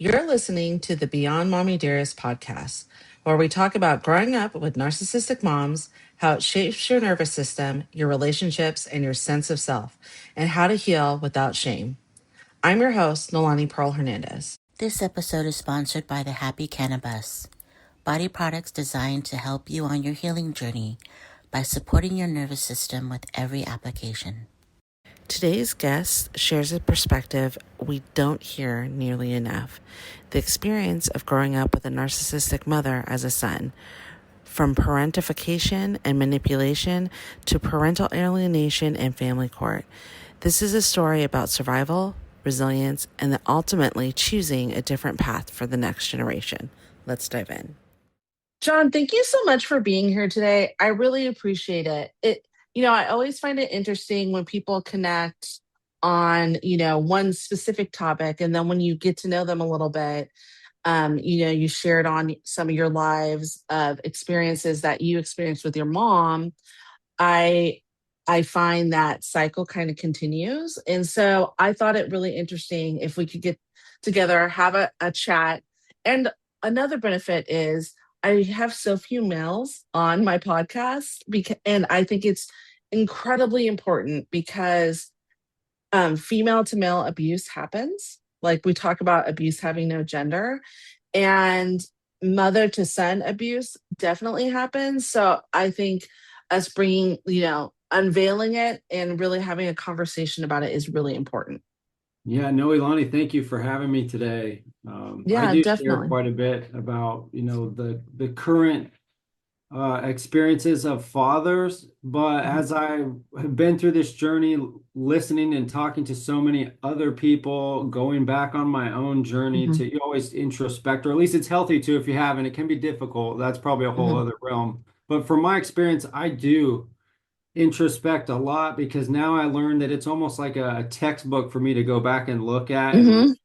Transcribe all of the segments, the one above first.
You're listening to the Beyond Mommy Dearest podcast, where we talk about growing up with narcissistic moms, how it shapes your nervous system, your relationships, and your sense of self, and how to heal without shame. I'm your host, Nolani Pearl Hernandez. This episode is sponsored by the Happy Cannabis, body products designed to help you on your healing journey by supporting your nervous system with every application. Today's guest shares a perspective we don't hear nearly enough: the experience of growing up with a narcissistic mother as a son. From parentification and manipulation to parental alienation and family court. This is a story about survival, resilience, and ultimately choosing a different path for the next generation. Let's dive in. John, thank you so much for being here today. I really appreciate it. I always find it interesting when people connect on, one specific topic, and then when you get to know them a little bit, you shared on some of your lives of experiences that you experienced with your mom. I find that cycle kind of continues. And so I thought it really interesting if we could get together, have a chat. And another benefit is I have so few males on my podcast, and I think it's incredibly important because female to male abuse happens. Like, we talk about abuse having no gender, and mother to son abuse definitely happens. So I think us bringing, unveiling it and really having a conversation about it is really important. Yeah, no, Ilani, thank you for having me today. I Yeah, do share definitely. quite a bit about, the current experiences of fathers, but Mhm. as I have been through this journey, listening and talking to so many other people, going back on my own journey Mhm. to you always introspect, or at least it's healthy to if you haven't. It can be difficult. That's probably a whole Mhm. other realm. But from my experience, I do introspect a lot because now I learned that it's almost like a textbook for me to go back and look at and Mhm.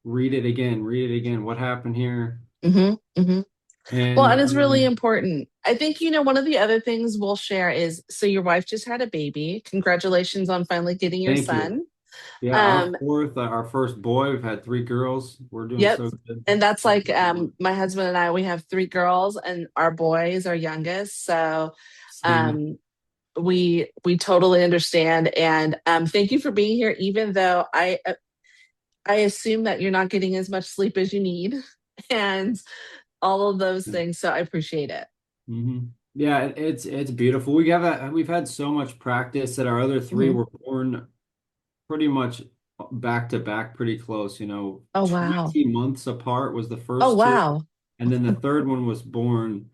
read it again. What happened here? Mhm. Mhm. Well, And and it's really important. I think, one of the other things we'll share is, so your wife just had a baby. Congratulations on finally getting your thank you. son. Yeah, Um, our first boy. We've had three girls. We're doing yep. so good. And that's like, my husband and I, we have three girls, and our boy is our youngest. So Same. um we totally understand. And thank you for being here, even though I assume that you're not getting as much sleep as you need and all of those things. So I appreciate it. Hmm. Yeah, it's beautiful. We've had so much practice that our other three Mhm. were born pretty much back to back, pretty close. Oh, wow. 20 months apart was the Oh, first two. wow. And then the third one was born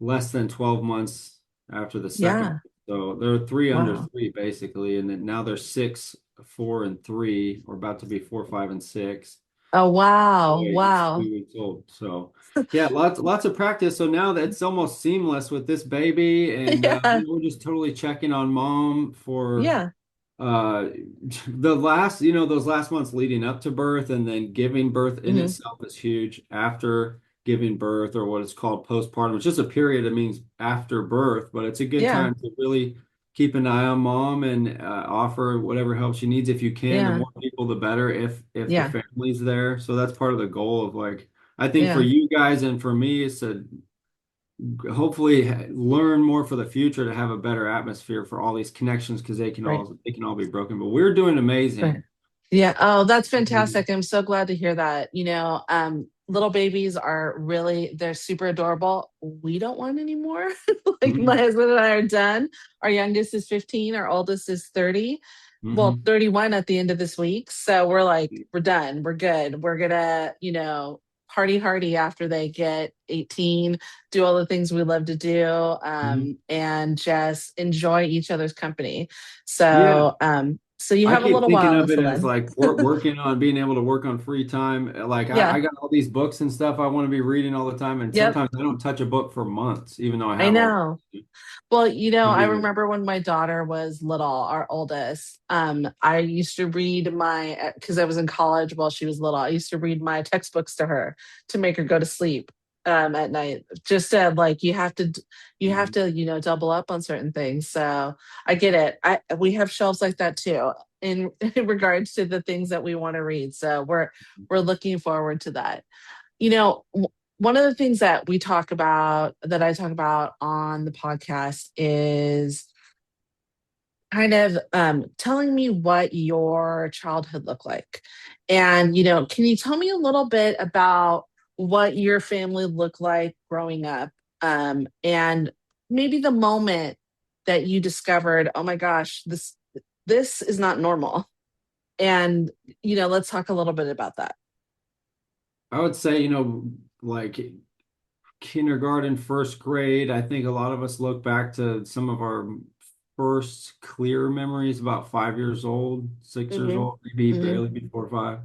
less than 12 months after the second. Yeah. So there are three under Wow. three, basically. And then now they're 6, 4, and 3, or about to be 4, 5, and 6. Oh, wow. Boy, he's Wow. 3 weeks old. So yeah, lots of practice. So now that's almost seamless with this baby. And Yeah. we're just totally checking on mom for Yeah. uh the last, those last months leading up to birth, and then giving birth in Hmm. itself is huge. After giving birth, or what is called postpartum, it's just a period that means after birth, but it's a good Yeah. time to really keep an eye on mom and offer whatever help she needs if you can. The Yeah. more people, the better, if the Yeah. family's there. So that's part of the goal of, like, I think for Yeah. you guys and for me is to hopefully learn more for the future to have a better atmosphere for all these connections, because Right. they can all be broken, but we're doing Right. amazing. Yeah. Oh, that's Mhm. fantastic. I'm so glad to hear that. Little babies are really, they're super adorable. We don't want any more. Like, my Mhm. husband and I are done. Our youngest is 15, our oldest is 30. Well, Mhm. 31 at the end of this week. So we're like, we're done. We're good. We're gonna, party hardy after they get 18, do all the things we love to do, Mhm. and just enjoy each other's company. Yeah, So you I have a keep little thinking while of it until as then. like working on being able to work on free time. Like Yeah. I got all these books and stuff I want to be reading all the time, and Yep. sometimes I don't touch a book for months, even though I I have all. know. Well, Can I be. remember when my daughter was little, our oldest, I used to read because I was in college while she was little, I used to read my textbooks to her to make her go to sleep at night. Just like, you have Mhm. to, double up on certain things. So I get it. We have shelves like that too. in regards to the things that we want to read. So we're looking forward to that. One of the things that I talk about on the podcast is kind of telling me what your childhood looked like. And, can you tell me a little bit about what your family looked like growing up? And maybe the moment that you discovered, oh my gosh, this is not normal. And, let's talk a little bit about that. I would say, like kindergarten, first grade, I think a lot of us look back to some of our first clear memories about 5 years old, 6 years Hmm. old, maybe Hmm. barely before five.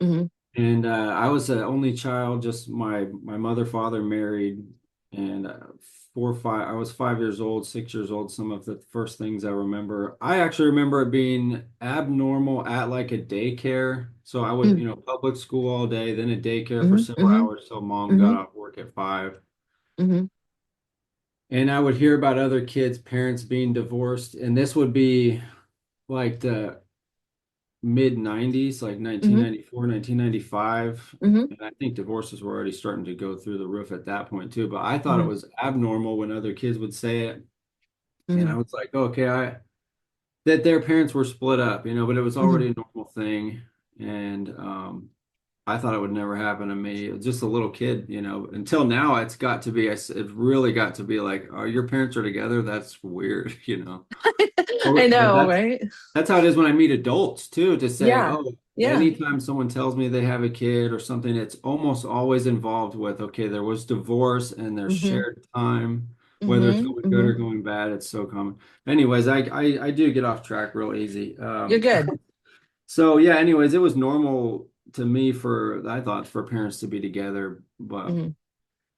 Hmm. And I was the only child, just my mother, father married, and 4 or 5. I was 5 years old, 6 years old. Some of the first things I remember, I actually remember it being abnormal at like a daycare. So I would, public school all day, then a daycare for Hmm. several Hmm. hours till mom got Hmm. off work at 5. Hmm. And I would hear about other kids' parents being divorced, and this would be like the mid 90s, like Hmm. 1994, 1995. Hmm. And I think divorces were already starting to go through the roof at that point too. But I thought it Hmm. was abnormal when other kids would say it. And I Hmm. was like, okay, that their parents were split up, but it was Hmm. already a normal thing. And I thought it would never happen to me. Just a little kid, until now it really got to be like, oh, your parents are together. That's weird. I But know, that's right? that's how it is when I meet adults too, to say, Yeah. oh, Yeah. anytime someone tells me they have a kid or something, it's almost always involved with, okay, there was divorce and there's Hmm. shared time, whether it's Hmm. going good Hmm. or going bad. It's so common. Anyways, I do get off track real easy. You're good. So yeah, anyways, it was normal to me I thought for parents to be together, but Hmm.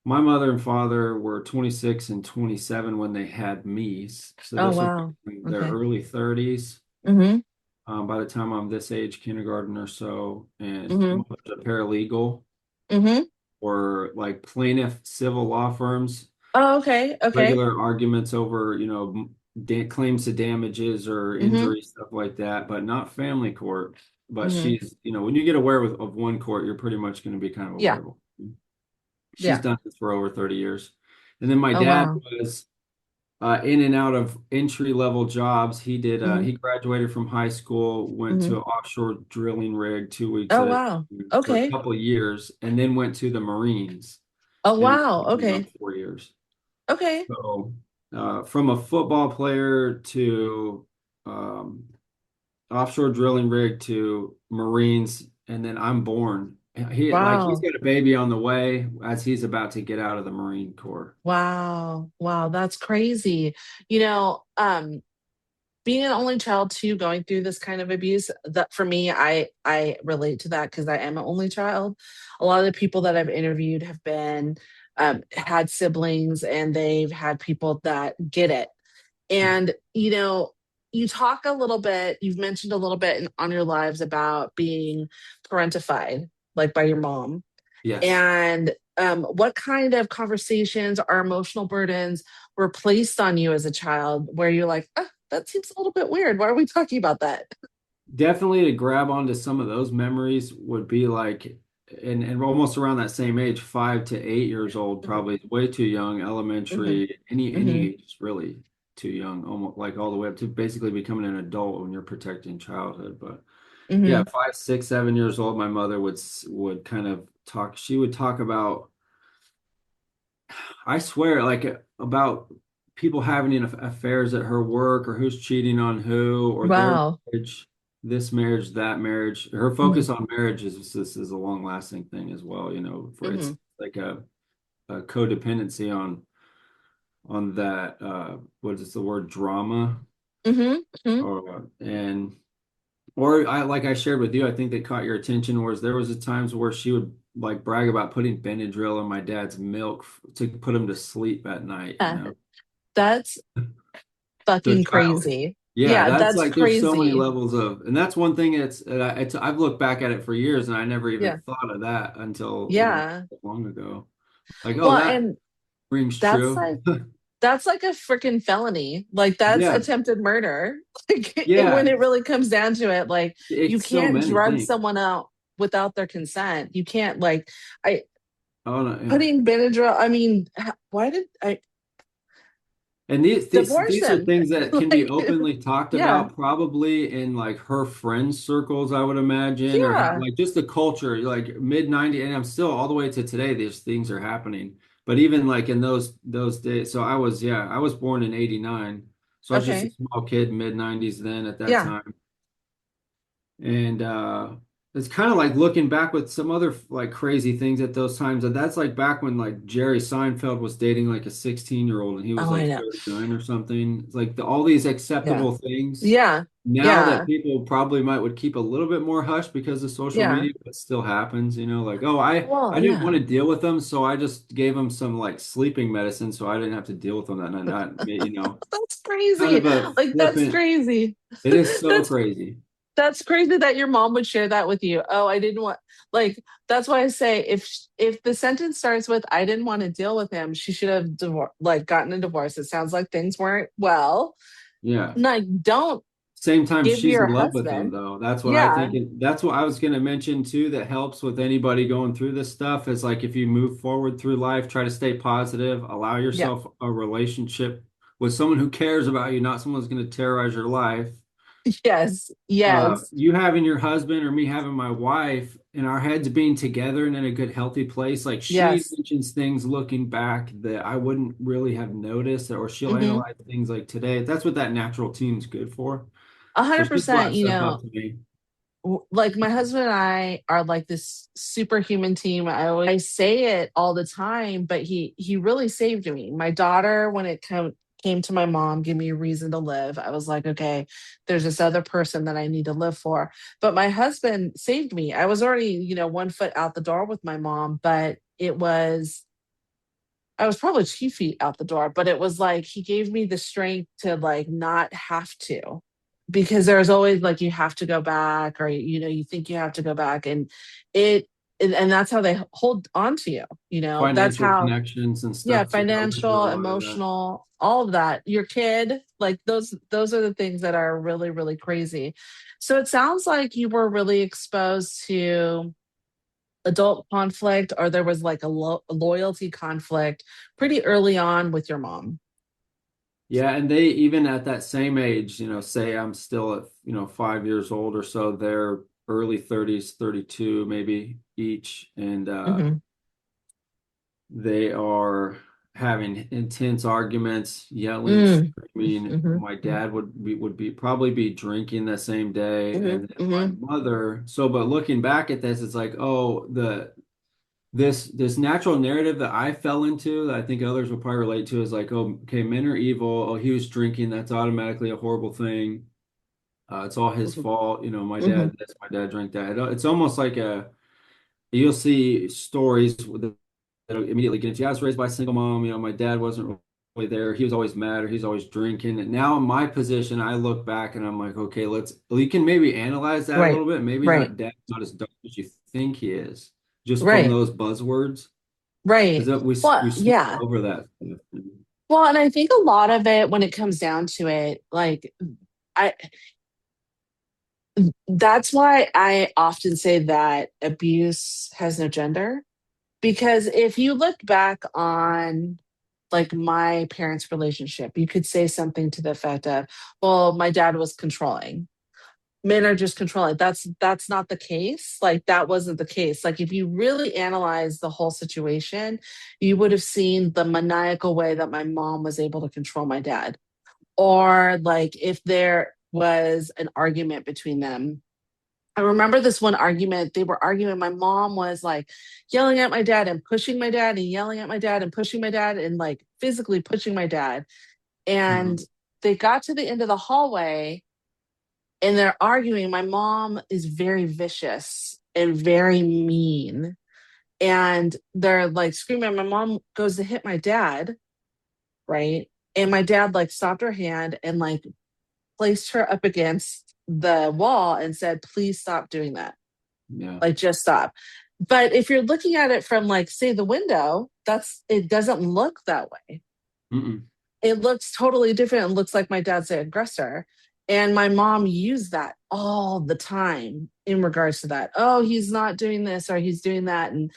my mother and father were 26 and 27 when they had me. So Oh, this would be wow. in their Okay. early 30s. Hmm. By the time I'm this age, kindergarten or so, and Hmm. mother's a paralegal Hmm. or like plaintiff civil law firms, Oh, okay. Okay. regular arguments over, claims to damages or Hmm. injury, stuff like that, but not family court. But Hmm. she's, when you get aware of one court, you're pretty much going to be kind of aware Yeah. of all. She's Yeah. done this for over 30 years. And then my Oh, dad wow. was in and out of entry level jobs. Hmm. He graduated from high school, went to Hmm. an offshore drilling rig 2 weeks Oh, at wow. for a Okay. couple of years, and then went to the Marines Oh, and wow. about Okay. 4 years. Okay. So from a football player to um, offshore drilling rig to Marines, and then I'm born. He's Wow. got a baby on the way as he's about to get out of the Marine Corps. Wow. Wow. That's crazy. You know, um, Being an only child too, going through this kind of abuse, that for me, I relate to that because I am an only child. A lot of the people that I've interviewed have been had siblings and they've had people that get it. And you talk a little bit, you've mentioned a little bit on your lives about being parentified, like by your mom. Yes. And what kind of conversations or emotional burdens were placed on you as a child where you're like, oh, that seems a little bit weird. Why are we talking about that? Definitely to grab onto some of those memories would be like, and almost around that same age, 5 to 8 years old, Hmm. probably way too young, Hmm. elementary, any Hmm. age is really too young, almost like all the way up to basically becoming an adult when you're protecting childhood. But yeah, Hmm. 5, 6, 7 years old, my mother would kind of talk. She would talk about, I swear, like about people having affairs at her work or who's cheating on who or their Wow. marriage, this marriage, that marriage. Her Hmm. focus on marriage is this is a long lasting thing as well, for it's Hmm. like a codependency on that what is the word drama Hmm. Hmm. or I like I shared with you, I think that caught your attention was there was a times where she would like brag about putting Benadryl in my dad's milk to put him to sleep at night, That's to a fucking child. crazy. Yeah, Yeah, that's that's like there's so many crazy. levels and that's one thing I've looked back at it for years and I never even Yeah. thought of that until, Yeah. long ago. Like, oh, Well, that and rings that's true. like That's like a freaking felony. Like that's Yeah, attempted murder. Like when yeah, it really comes down to it, like you it's so can't many drug things. someone out without their consent. You can't like I Oh no, yeah. putting Benadryl. I mean, why did I And divorce these are him? things that can be Like, openly talked yeah, about, probably in like her friends circles, I would imagine, or how, yeah, like just the culture, like mid 90s, and I'm still all the way to today, these things are happening. But even like in those days, so I was born in 89. So I was just a okay, small kid, mid 90s then at that yeah. time. And it's kind of like looking back with some other like crazy things at those times. And that's like back when like Jerry Seinfeld was dating like a 16-year-old and he was Oh, I like know. 39 or something. It's like all these Yeah, acceptable things yeah, now that yeah, people probably might would keep a little bit more hush because of social yeah. media, but still happens, like, oh, Well, I didn't want yeah. to deal with them, so I just gave them some like sleeping medicine so I didn't have to deal with them that night. That's Kind crazy. of a Like that's flippant. crazy. It is so That's crazy. That's crazy that your mom would share that with you. Oh, I didn't want like that's why I say if the sentence starts with I didn't want to deal with him, she should have gotten a divorce. It sounds like things weren't well. Yeah. Like don't Same time, give she's your in love with him, husband. though. That's what I Yeah. think. That's what I was going to mention too. That helps with anybody going through this stuff. Is like if you move forward through life, try to stay positive. Allow Yeah. yourself a relationship with someone who cares about you, not someone who's going to terrorize your life. Yes. Yes. You having your husband or me having my wife and our heads being together and in a good, healthy place. Like she Yes. mentions things looking back that I wouldn't really have noticed, or she'll Mm-hmm. analyze things like today. That's what that natural team's good for. A So hundred she's percent, brought stuff up to me. like my husband and I are like this superhuman team. I say it all the time, but he really saved me. My daughter, when it came to my mom, gave me a reason to live. I was like, okay, there's this other person that I need to live for. But my husband saved me. I was already, 1 foot out the door with my mom, but I was probably 2 feet out the door, but it was like he gave me the strength to like not have to, because there's always like you have to go back, or you think you have to go back, and it and that's how they hold on to you. That's Financial how. connections and Yeah, stuff too. I wonder a financial, lot of that. emotional, all of that. Your kid, like those are the things that are really really crazy. So it sounds like you were really exposed to adult conflict, or there was like a loyalty conflict pretty early on with your mom. Yeah, and they even at that same age, say I'm still at, 5 years old or so, they're early 30s, 32 maybe each, and Hmm. they are having intense arguments, yelling, Mm. screaming. Hmm. My dad would be probably be drinking the same day, Hmm. and then my Hmm. mother. So, but looking back at this, it's like, oh, this natural narrative that I fell into that I think others will probably relate to is like, oh, okay, men are evil. Oh, he was drinking. That's automatically a horrible thing. It's all his fault. My Hmm. dad this, my dad drank that. It's almost like you'll see stories that'll immediately get into. Yeah, I was raised by a single mom. My dad wasn't really there. He was always mad or he was always drinking. And now in my position, I look back and I'm like, okay, we can maybe analyze that a Right. little bit. Maybe Right. dad's not as dark as you think he is, just from Right. those buzzwords. Because Right. we Well, skip yeah. over that. Well, and I think a lot of it, when it comes down to it, like I that's why I often say that abuse has no gender. Because if you look back on like my parents' relationship, you could say something to the effect of, well, my dad was controlling. Men are just controlling. That's not the case. Like that wasn't the case. Like if you really analyze the whole situation, you would have seen the maniacal way that my mom was able to control my dad. Or like if there was an argument between them, I remember this one argument. They were arguing. My mom was like yelling at my dad and pushing my dad and yelling at my dad and pushing my dad and like physically pushing my dad. And Mhm. they got to the end of the hallway and they're arguing. My mom is very vicious and very mean. And they're like screaming. My mom goes to hit my dad, right? And my dad like stopped her hand and like placed her up against the wall and said, please stop doing that. Yeah. Like just stop. But if you're looking at it from like say the window, it doesn't look that way. Mm-mm. it looks totally different. It looks like my dad's the aggressor. And my mom used that all the time in regards to that. Oh, he's not doing this or he's doing that. And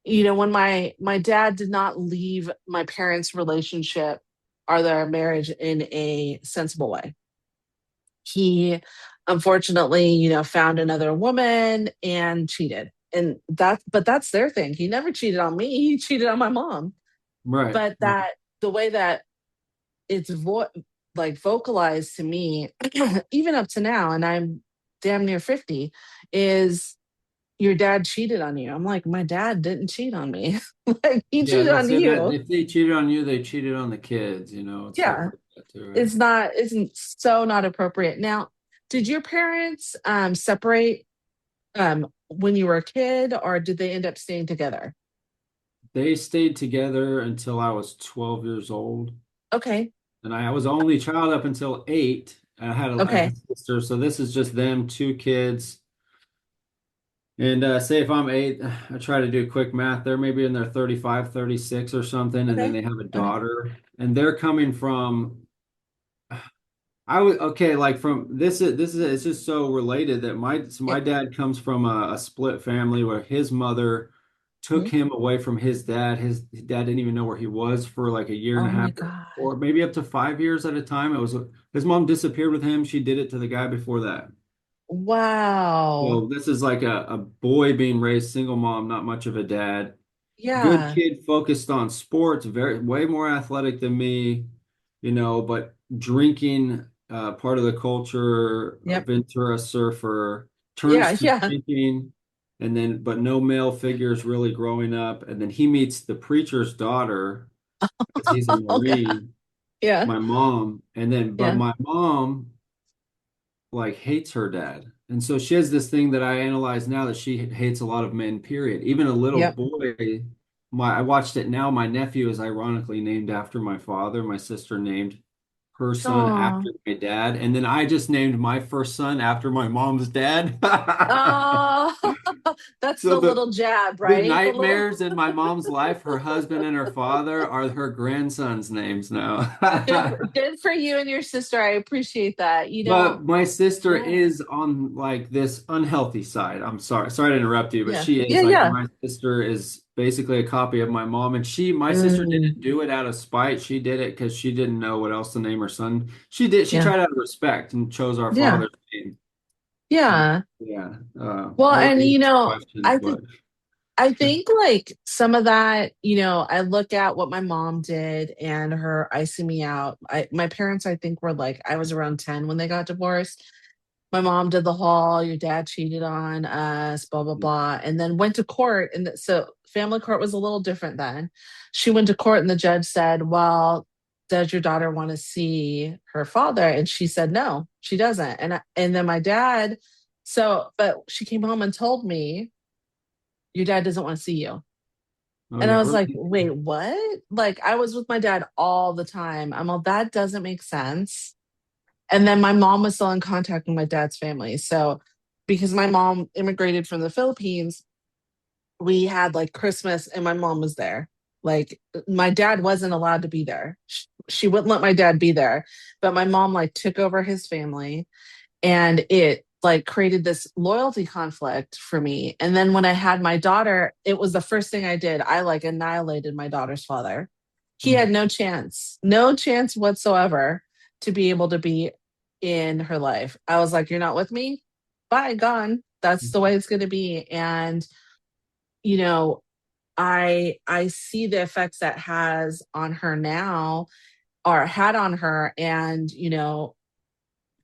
when my dad did not leave my parents' relationship or their marriage in a sensible way. He unfortunately, found another woman and cheated. And that's their thing. He never cheated on me. He cheated on my mom. Right. But that the way that it's like vocalized to me, even up to now, and I'm damn near 50, is your dad cheated on you. I'm like, my dad didn't cheat on me. Like he Yeah, cheated that's on it. That you. if they cheated on you, they cheated on the kids, stuff Yeah. like that too, right? Isn't so not appropriate. Now, did your parents separate when you were a kid, or did they end up staying together? They stayed together until I was 12 years old. Okay. And I was the only child up until 8. I have a Okay. sister, so this is just them, two kids. And say if I'm 8, I try to do quick math. They're maybe in their 35, 36 or something, and then Okay. they have a Okay. daughter. And they're coming from I would okay, like from this is it's just so related that Yeah. my dad comes from a split family where his mother took Mhm. him away from his dad. His dad didn't even know where he was for like a year and a Oh my half God. or maybe up to 5 years at a time. It was his mom disappeared with him. She did it to the guy before that. Wow. So this is like a boy being raised single mom, not much of a dad. Good Yeah. kid, focused on sports, very way more athletic than me, but drinking, part of the culture, a Yep. Ventura surfer, Yeah. turns to Yeah. drinking, and then but no male figures really growing up. And then he meets the preacher's daughter because he's a Oh God. Marine, Yeah. my mom, and then but Yeah. my mom like hates her dad. And so she has this thing that I analyze now that she hates a lot of men, period. Even a little Yep. boy, I watched it now. My nephew is ironically named after my father. My sister named her son Oh. after my dad. And then I just named my first son after my mom's dad. Oh. That's So the little jab, the right? The little nightmares in my mom's life, her husband and her father are her grandson's names now. good for you and your sister. I appreciate that. But my sister Yeah. is on like this unhealthy side. I'm sorry to interrupt you, but Yeah. she is Yeah. like Yeah. my sister is basically a copy of my mom. And my sister Mm, didn't do it out of spite. She did it because she didn't know what else to name her son. She yeah. tried out of respect and chose our Yeah. father's name. So Yeah. yeah, Well, I and won't answer questions, I but think I think like some of that, I look at what my mom did and her icing me out. My parents, I think, were like, I was around 10 when they got divorced. My mom did the whole, your dad cheated on us, blah, blah, blah, and then went to court. And so family court was a little different then. She went to court and the judge said, well, does your daughter want to see her father? And she said, no, she doesn't. And then my dad, but she came home and told me, your dad doesn't want to see you. oh And yeah, I was like, really? wait, what? Like, I was with my dad all the time. I'm all, that doesn't make sense. And then my mom was still in contact with my dad's family. So, because my mom immigrated from the Philippines, we had like Christmas and my mom was there. Like, my dad wasn't allowed to be there. She wouldn't let my dad be there. But my mom, like, took over his family and it like created this loyalty conflict for me. And then when I had my daughter, it was the first thing I did. I like annihilated my daughter's father. He Hmm. had no chance whatsoever to be able to be in her life. I was like, you're not with me, bye, gone. That's the way it's going to be. And you know I see the effects that has on her now, or had on her. And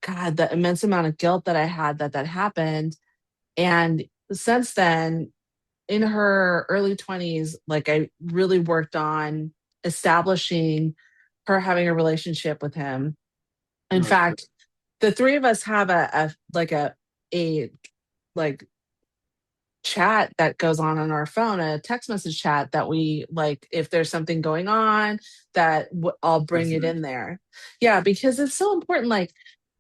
God, the immense amount of guilt that I had that happened. And since then, in her early 20s, like I really worked on establishing her having a relationship with him. In No, that's good. fact, the three of us have a like chat that goes on our phone, a text message chat that we like, if there's something going on, that I'll bring That's it nice. in there. Yeah, because it's so important. Like,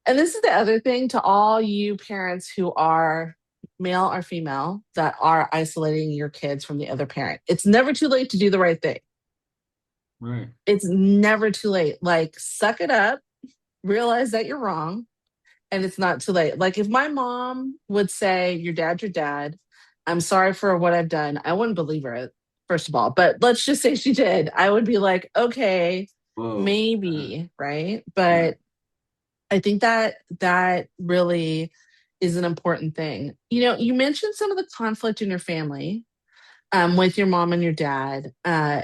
and this is the other thing to all you parents who are male or female that are isolating your kids from the other parent. It's never too late to do the right thing. Right. It's never too late. Like, suck it up, realize that you're wrong, and it's not too late. Like, if my mom would say, your dad, I'm sorry for what I've done, I wouldn't believe her, first of all. But let's just say she did. I would be like, okay, Whoa. maybe, right? Yeah. But I think that that really is an important thing. You mentioned some of the conflict in your family, with your mom and your dad. Uh,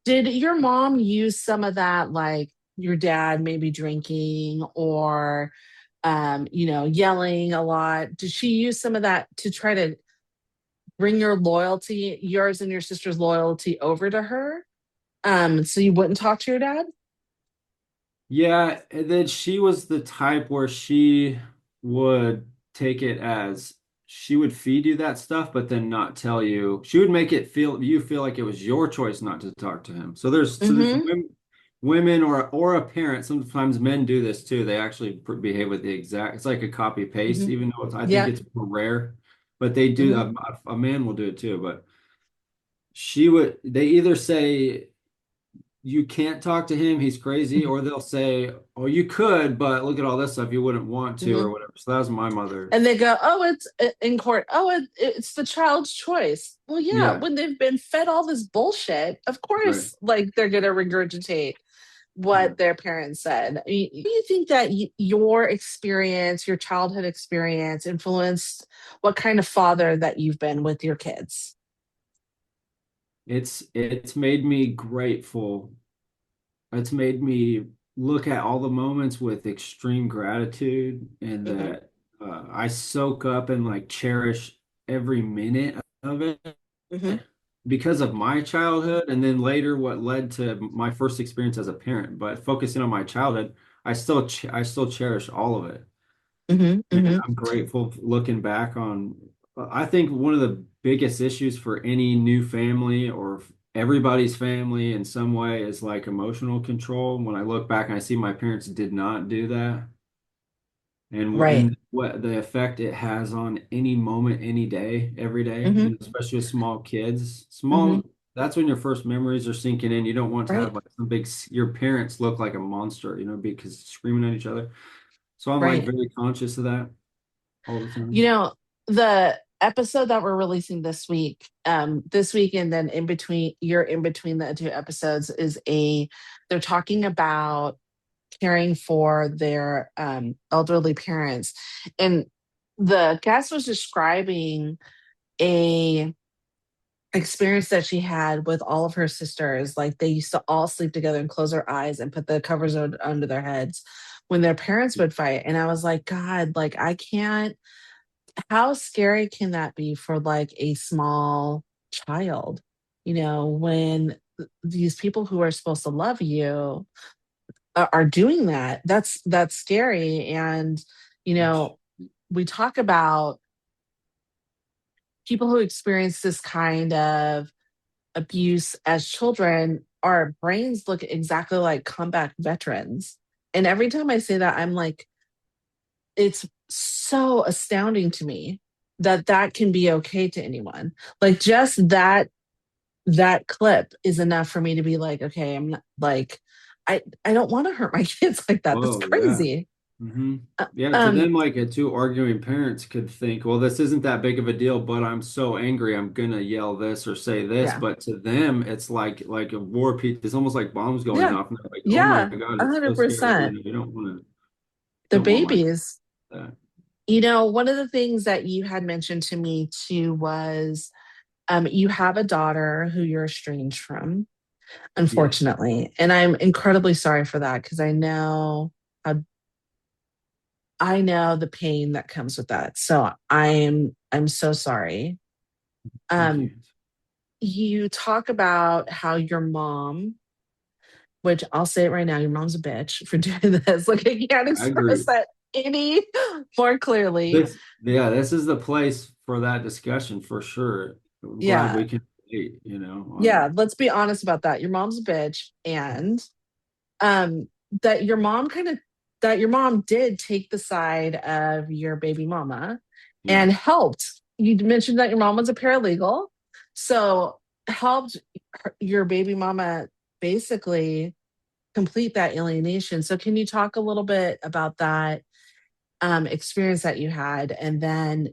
did your mom use some of that, like your dad maybe drinking or, yelling a lot? Did she use some of that to try to bring your loyalty, yours and your sister's loyalty, over to her? So you wouldn't talk to your dad? Yeah, and then she was the type where she would take it as she would feed you that stuff, but then not tell you. She would make it feel like it was your choice not to talk to him. So there's Mm-hmm. women or a parent. Sometimes men do this too. They actually behave with the exact. It's like a copy paste, Mm-hmm. even though I think Yeah. it's more rare, but they do. Mm-hmm. A man will do it too, but she would. They either say you can't talk to him, he's crazy, or they'll say, oh, you could, but look at all this stuff, you wouldn't want to, Mm-hmm. or whatever. So that was my mother. And they go, oh, it's in court. Oh, it's the child's choice. Well, yeah, Yeah, when they've been fed all this bullshit, of right. course, like they're going to regurgitate Yeah. what their parents said. Do you think that your experience, your childhood experience, influenced what kind of father that you've been with your kids? It's made me grateful. It's made me look at all the moments with extreme gratitude and Hmm. that I soak up and like cherish every minute of it Hmm. because of my childhood and then later what led to my first experience as a parent. But focusing on my childhood, I still cherish all of it. Hmm. And Hmm. I'm grateful looking back on, I think one of the biggest issues for any new family or everybody's family in some way is like emotional control. When I look back and I see my parents did not do that Right. and what the effect it has on any moment, any day, every day, Hmm. especially with small kids. Hmm. That's when your first memories are sinking in. You don't want to Right. have like your parents look like a monster, because screaming at each other. So I'm like Right. very conscious of that all the You time. know, the episode that we're releasing this week, and then in between the two episodes is they're talking about caring for their elderly parents. And the guest was describing a experience that she had with all of her sisters. Like they used to all sleep together and close their eyes and put the covers under their heads when their parents would fight. And I was like, God, like I can't, how scary can that be for like a small child, when these people who are supposed to love you are doing that? That's scary. And you know we talk about people who experience this kind of abuse as children. Our brains look exactly like combat veterans, and every time I say that, I'm like, it's so astounding to me that that can be okay to anyone. Like just that clip is enough for me to be like, okay, I'm not like, I don't want to hurt my kids like that. That's Whoa, yeah. crazy. hmm Uh, Yeah, to um, them, like two arguing parents could think, well, this isn't that big of a deal, but I'm so angry, I'm gonna yell this or say this. yeah, But to them, it's like a war piece. It's almost like bombs going yeah, off, and they're like, oh my yeah, God, a it's so hundred scary. percent. You don't want to, The don't want my babies. that. One of the things that you had mentioned to me too was, you have a daughter who you're estranged from, Yes, unfortunately, and I'm incredibly sorry for that because how I know the pain that comes with that. So I'm so sorry. thank Um, you. you talk about how your mom, which I'll say it right now, your mom's a bitch for doing this. Like I can't I agree. express that any more clearly. Yeah, this is the place for that discussion for sure. I'm glad Yeah. we can relate, Yeah. on Let's be honest about that. Your mom's a bitch. And um that your mom kind of that your mom did take the side of your baby mama yeah, and helped. You mentioned that your mom was a paralegal, so helped your baby mama. basically complete that alienation. So can you talk a little bit about that experience that you had, and then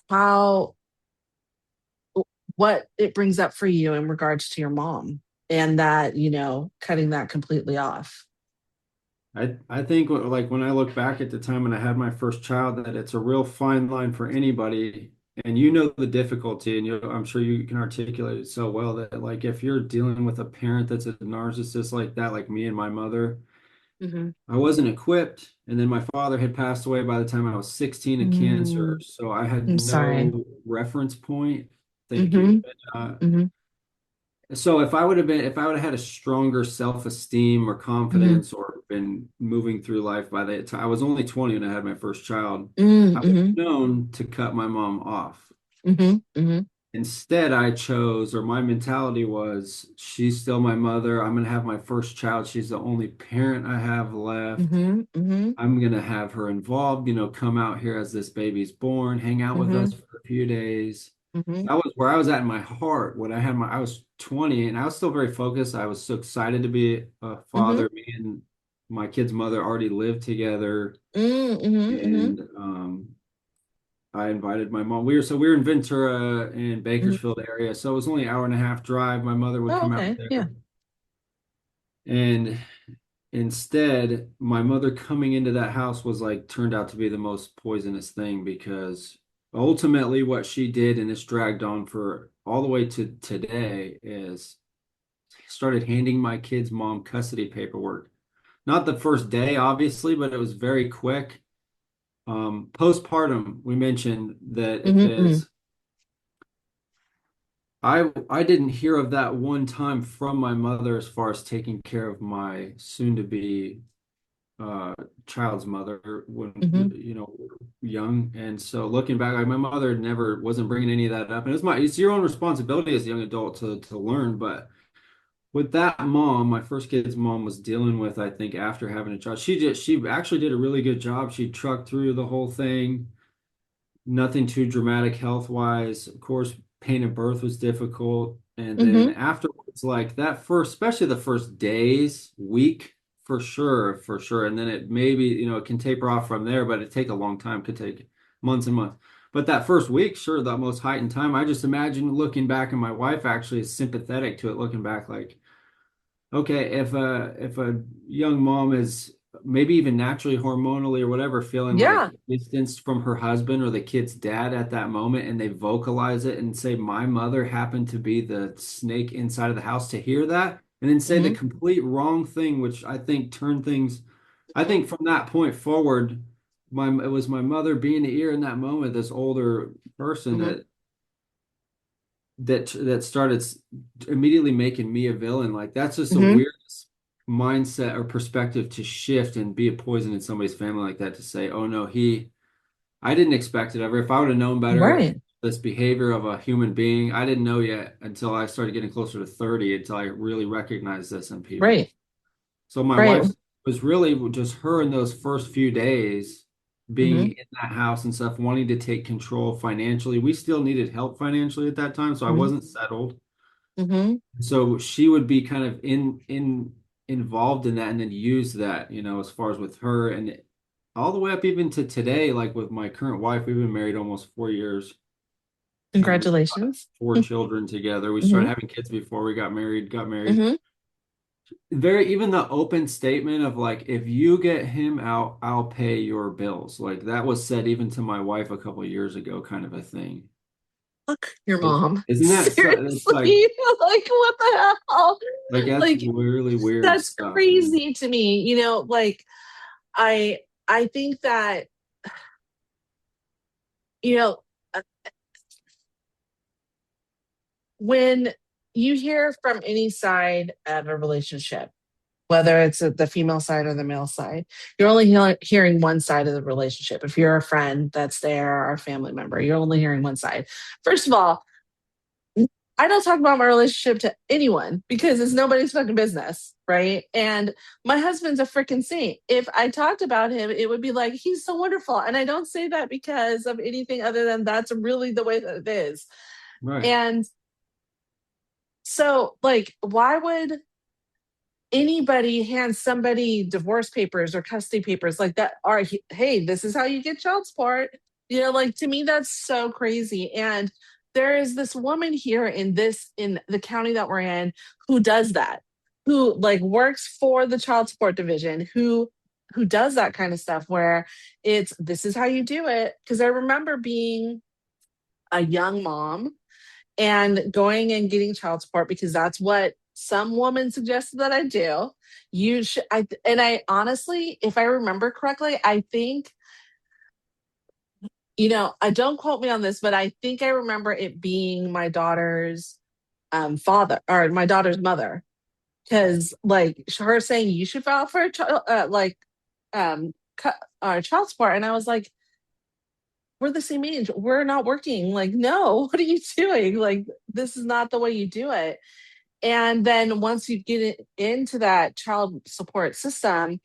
how what it brings up for you in regards to your mom, and that cutting that completely off. I think like when I look back at the time when I had my first child, that it's a real fine line for anybody. And you know the difficulty, and I'm sure you can articulate it so well that like if you're dealing with a parent that's a narcissist like that, like me and my mother, Mm-hmm. I wasn't equipped. And then my father had passed away by the time I was 16 of cancer. Mm, So I had I'm sorry. no reference point. Thank you. Mm-hmm. Mm-hmm. So if I would have had a stronger self-esteem or Mm-hmm. confidence or been moving through life by the time I was only 20 when I had my first child, I would Mm-hmm. have known to cut my mom off. Mm-hmm. Mm-hmm. Instead, I chose, or my mentality was, she's still my mother. I'm going to have my first child. She's the only parent I have left. Mm-hmm. Mm-hmm. I'm going to have her involved, come out here as this baby's born, hang out with Mm-hmm. us for a few days. Mm-hmm. That was where I was at in my heart when I was 20 and I was still very focused. I was so excited to be a Mm-hmm. father. Me and my kid's mother already lived together. Mm-hmm. And I invited my mom. We were in Ventura in Mm-hmm. Bakersfield area. So it was only an hour and a half drive. My mother would Oh, come out okay. Yeah. there. And instead, my mother coming into that house was like turned out to be the most poisonous thing because ultimately what she did, and it's dragged on for all the way to today, is started handing my kid's mom custody paperwork. Not the first day, obviously, but it was very quick. Postpartum, we mentioned that Mm-hmm. is I didn't hear of that one time from my mother as far as taking care of my soon to be uh child's mother when Mm-hmm. young. And so looking back, like my mother never wasn't bringing any of that up, and it's your own responsibility as a young adult to learn. But with that mom, my first kid's mom was dealing with, I think, after having a child, she actually did a really good job. She trucked through the whole thing, nothing too dramatic health wise. Of course, pain of birth was difficult. And then Mm-hmm. afterwards, like that first, especially the first days, week, for sure, for sure. And then it maybe, it can taper off from there, but it take a long time, could take months and months. But that first week, sure, the most heightened time. I just imagine looking back, and my wife actually is sympathetic to it, looking back, like, okay, if a young mom is maybe even naturally hormonally or whatever feeling like Yeah. distanced from her husband or the kid's dad at that moment, and they vocalize it and say my mother happened to be the snake inside of the house, to hear that and then say the Mm-hmm. complete wrong thing, which I think turned things, I think from that point forward, it was my mother being the ear in that moment, this older person Mm-hmm. that started immediately making me a villain. Like that's just the Mm-hmm. weirdest mindset or perspective to shift and be a poison in somebody's family like that, to say, oh no, I didn't expect it ever. If I would have known better, Right. this behavior of a human being, I didn't know yet until I started getting closer to 30, until I really recognized this in people. Right. So my Right. wife was really just her in those first few days being Mm-hmm. in that house and stuff, wanting to take control financially. We still needed help financially at that time, so I Mm-hmm. wasn't settled. Mm-hmm. So she would be kind of involved in that and then use that, as far as with her, and all the way up even to today, like with my current wife, we've been married almost 4 years. We've got Congratulations. four children together. We started Mm-hmm. having kids before we got married. Mm-hmm. Very, even the open statement of like, if you get him out, I'll pay your bills. Like that was said even to my wife a couple of years ago, kind of a thing. Fuck your Is- mom. Isn't that so? It's Seriously. Like, what the hell? that's Like, really weird that's stuff. crazy to me. Like, I I think that, you know, uh, when you hear from any side of a relationship, whether it's the female side or the male side, you're only hearing one side of the relationship. If you're a friend that's there or a family member, you're only hearing one side. First of all, I don't talk about my relationship to anyone because it's nobody's fucking business, right? And my husband's a freaking saint. If I talked about him, it would be like, he's so wonderful. And I don't say that because of anything other than that's really the way that it is. Right. And So, like, why would anybody hand somebody divorce papers or custody papers like that? Are, hey, this is how you get child support. Like, to me, that's so crazy. And there is this woman here in the county that we're in who does that, who like works for the child support division, who does that kind of stuff where it's this is how you do it. Because I remember being a young mom and going and getting child support because that's what some woman suggested that I do. You should, I honestly, if I remember correctly, I think, I don't quote me on this, but I think I remember it being my daughter's father or my daughter's mother. Because like her saying you should file for a child, um, child support, and I was like, we're the same age. We're not working. Like, no, what are you doing? Like, this is not the way you do it. And then once you get it into that child support system,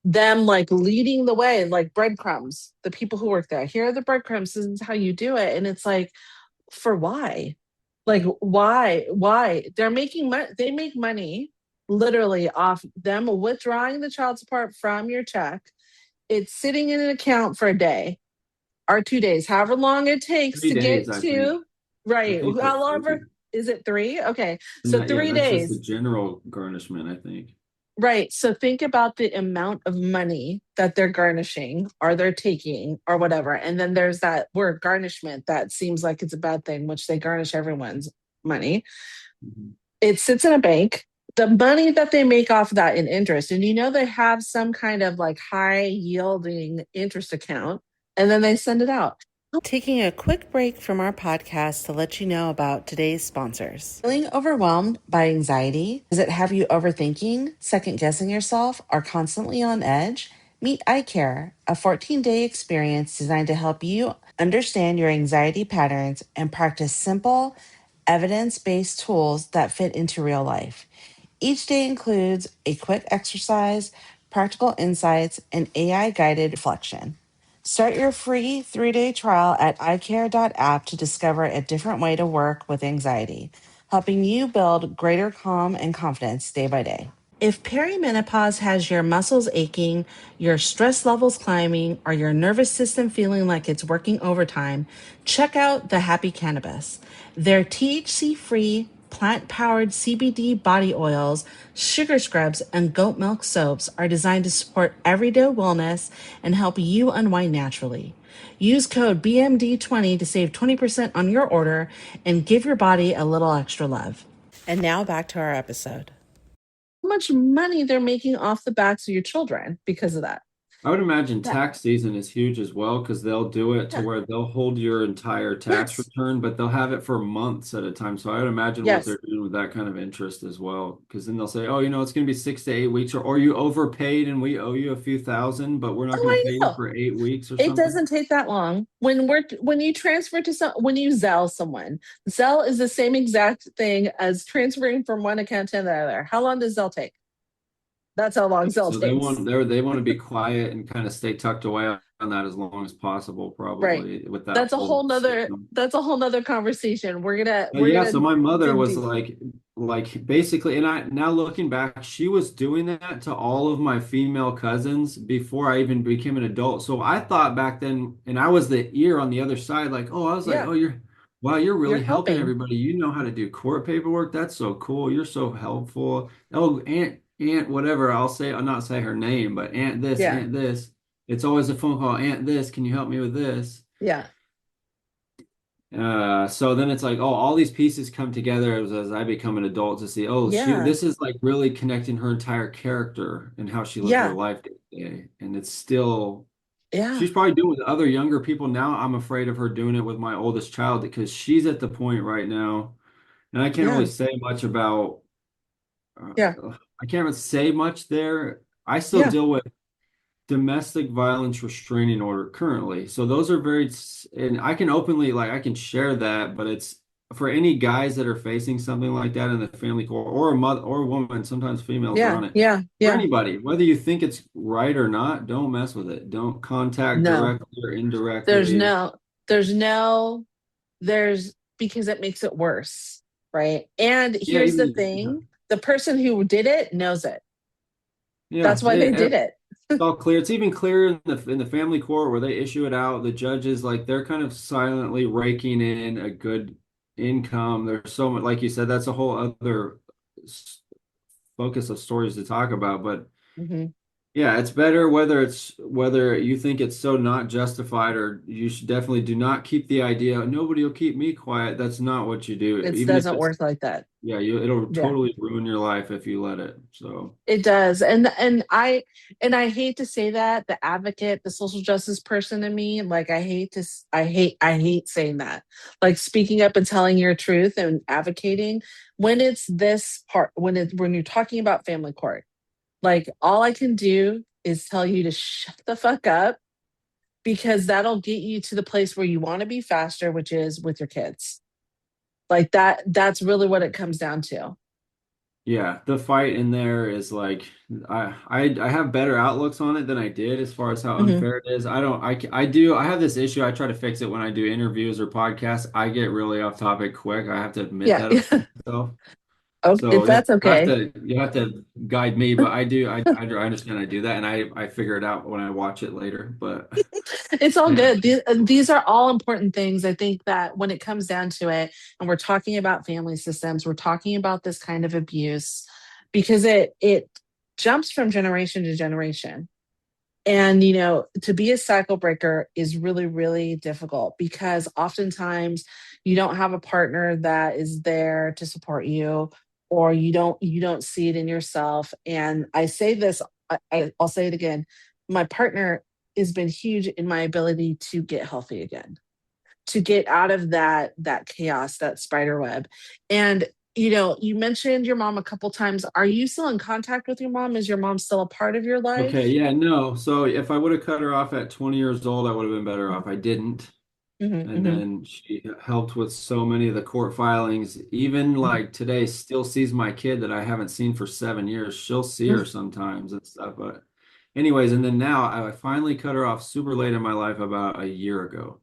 them like leading the way, like breadcrumbs, the people who work there, here are the breadcrumbs, this is how you do it. And it's like, for why? Like, why? They're making money, they make money literally off them withdrawing the child support from your check. It's sitting in an account for a day or 2 days, however long it takes Three to days, get I think. to, I right. think How it's long three. is it, 3? Okay. And So that, yeah, three that's just the days. general garnishment, I think. Right. So think about the amount of money that they're garnishing or they're taking or whatever. And then there's that word garnishment that seems like it's a bad thing, which they garnish everyone's money. Mhm. It sits in a bank. The money that they make off of that in interest, and they have some kind of like high yielding interest account, and then they send it out. Taking a quick break from our podcast to let you know about today's sponsors. Feeling overwhelmed by anxiety? Does it have you overthinking, second guessing yourself, or constantly on edge? Meet eye care, a 14-day experience designed to help you understand your anxiety patterns and practice simple, evidence based tools that fit into real life. Each day includes a quick exercise, practical insights, and AI guided reflection. Start your free 3-day trial at iCare.app to discover a different way to work with anxiety, helping you build greater calm and confidence day by day. If perimenopause has your muscles aching, your stress levels climbing, or your nervous system feeling like it's working overtime, check out the Happy Cannabis. Their THC free, plant powered CBD body oils, sugar scrubs, and goat milk soaps are designed to support everyday wellness and help you unwind naturally. Use code BMD20 to save 20% on your order and give your body a little extra love. And now back to our episode. How much money they're making off the backs of your children because of that. I would imagine Yeah. tax season is huge as well because they'll do it to Yeah. where they'll hold your entire tax Yes. return, but they'll have it for months at a time. So I would imagine what Yes. they're doing with that kind of interest as well. Because then they'll say, oh, it's going to be 6 to 8 weeks, or you overpaid and we owe you a few thousand, but we're not Oh, going to I pay you know. for 8 weeks or It something. doesn't take that long. When you transfer to when you Zelle someone, Zelle is the same exact thing as transferring from one account to the other. How long does Zelle take? That's how long Zelle So they takes. want they want to be quiet and kind of stay tucked away on that as long as possible, Right. probably with that That's a whole whole nother system. that's a whole nother conversation. We're gonna we're Yeah, gonna so my mother dig was deep. like basically, and I now looking back, she was doing that to all of my female cousins before I even became an adult. So I thought back then, and I was the ear on the other side, like, oh, I was like, Yeah, oh, wow, you're you're really helping helping. everybody. You know how to do court paperwork. That's so cool. You're so helpful. Oh, Aunt, whatever. I'll not say her name, but Aunt this, Yeah. Aunt this. It's always a phone call. Aunt this, can you help me with this? Yeah. So then it's like, oh, all these pieces come together as I become an adult to see, oh, Yeah. this is like really connecting her entire character and how she lived her Yeah. life day to day. And it's still, Yeah. she's probably doing it with other younger people now. I'm afraid of her doing it with my oldest child because she's at the point right now, and I can't really Yeah. say much about, Yeah. I can't really say much there. I still Yeah. deal with domestic violence restraining order currently. So those are and I can openly, like, I can share that, but it's for any guys that are facing something like that in the family court, or a mother or a woman, sometimes females Yeah. run it. Yeah. For Yeah. anybody, whether you think it's right or not, don't mess with it. Don't contact No. directly or There's indirectly. no there's no there's because it makes it worse. right? And Yeah, here's the thing, the person who did it knows it. yeah, That's why they did it. it's all clear. It's even clearer in the family court where they issue it out. The judges, like, they're kind of silently raking in a good income. There's so much, like you said, that's a whole other s- focus of stories to talk about. But Hmm. yeah, it's better whether you think it's so not justified, or you should definitely do not keep the idea, nobody will keep me quiet. That's not what you do. It Even if doesn't it's, work like that. yeah, it'll Yeah. totally ruin your life if you let it. So, It does. And I hate to say that, the advocate, the social justice person in me, like I hate saying that. Like speaking up and telling your truth and advocating when it's this part, when you're talking about family court. Like all I can do is tell you to shut the fuck up because that'll get you to the place where you want to be faster, which is with your kids. Like that's really what it comes down to. yeah, the fight in there is like, I have better outlooks on it than I did as far as how Hmm. unfair it is. I don't I do I have this issue. I try to fix it when I do interviews or podcasts. I get really off topic quick. I have to admit Yeah. that about myself. Oh, if So that's okay. you have to guide me, but I understand I do that, and I figure it out when I watch it later. But It's all yeah, good. These are all important things. I think that when it comes down to it, and we're talking about family systems, we're talking about this kind of abuse because it jumps from generation to generation. And to be a cycle breaker is really, really difficult because oftentimes you don't have a partner that is there to support you, or you don't see it in yourself. And I say this, I'll say it again. My partner has been huge in my ability to get healthy again, to get out of that chaos, that spider web. And you mentioned your mom a couple times. Are you still in contact with your mom? Is your mom still a part of your okay, life? yeah, no. So if I would have cut her off at 20 years old, I would have been better off. I didn't. Hmm. And Hmm. then she helped with so many of the court filings. Even like today, still sees my kid that I haven't seen for 7 years. She'll see her sometimes and stuff. But anyways, and then now I finally cut her off super late in my life about a year ago.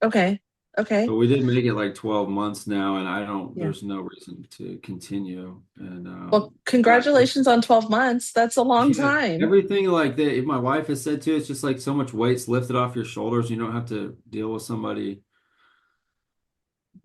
Okay. Okay. But we did make it like 12 months now, and Yeah. there's no reason to continue. And Well, yeah, congratulations on 12 months. That's a long yeah, time. everything like that. My wife has said too, it's just like so much weight's lifted off your shoulders. You don't have to deal with somebody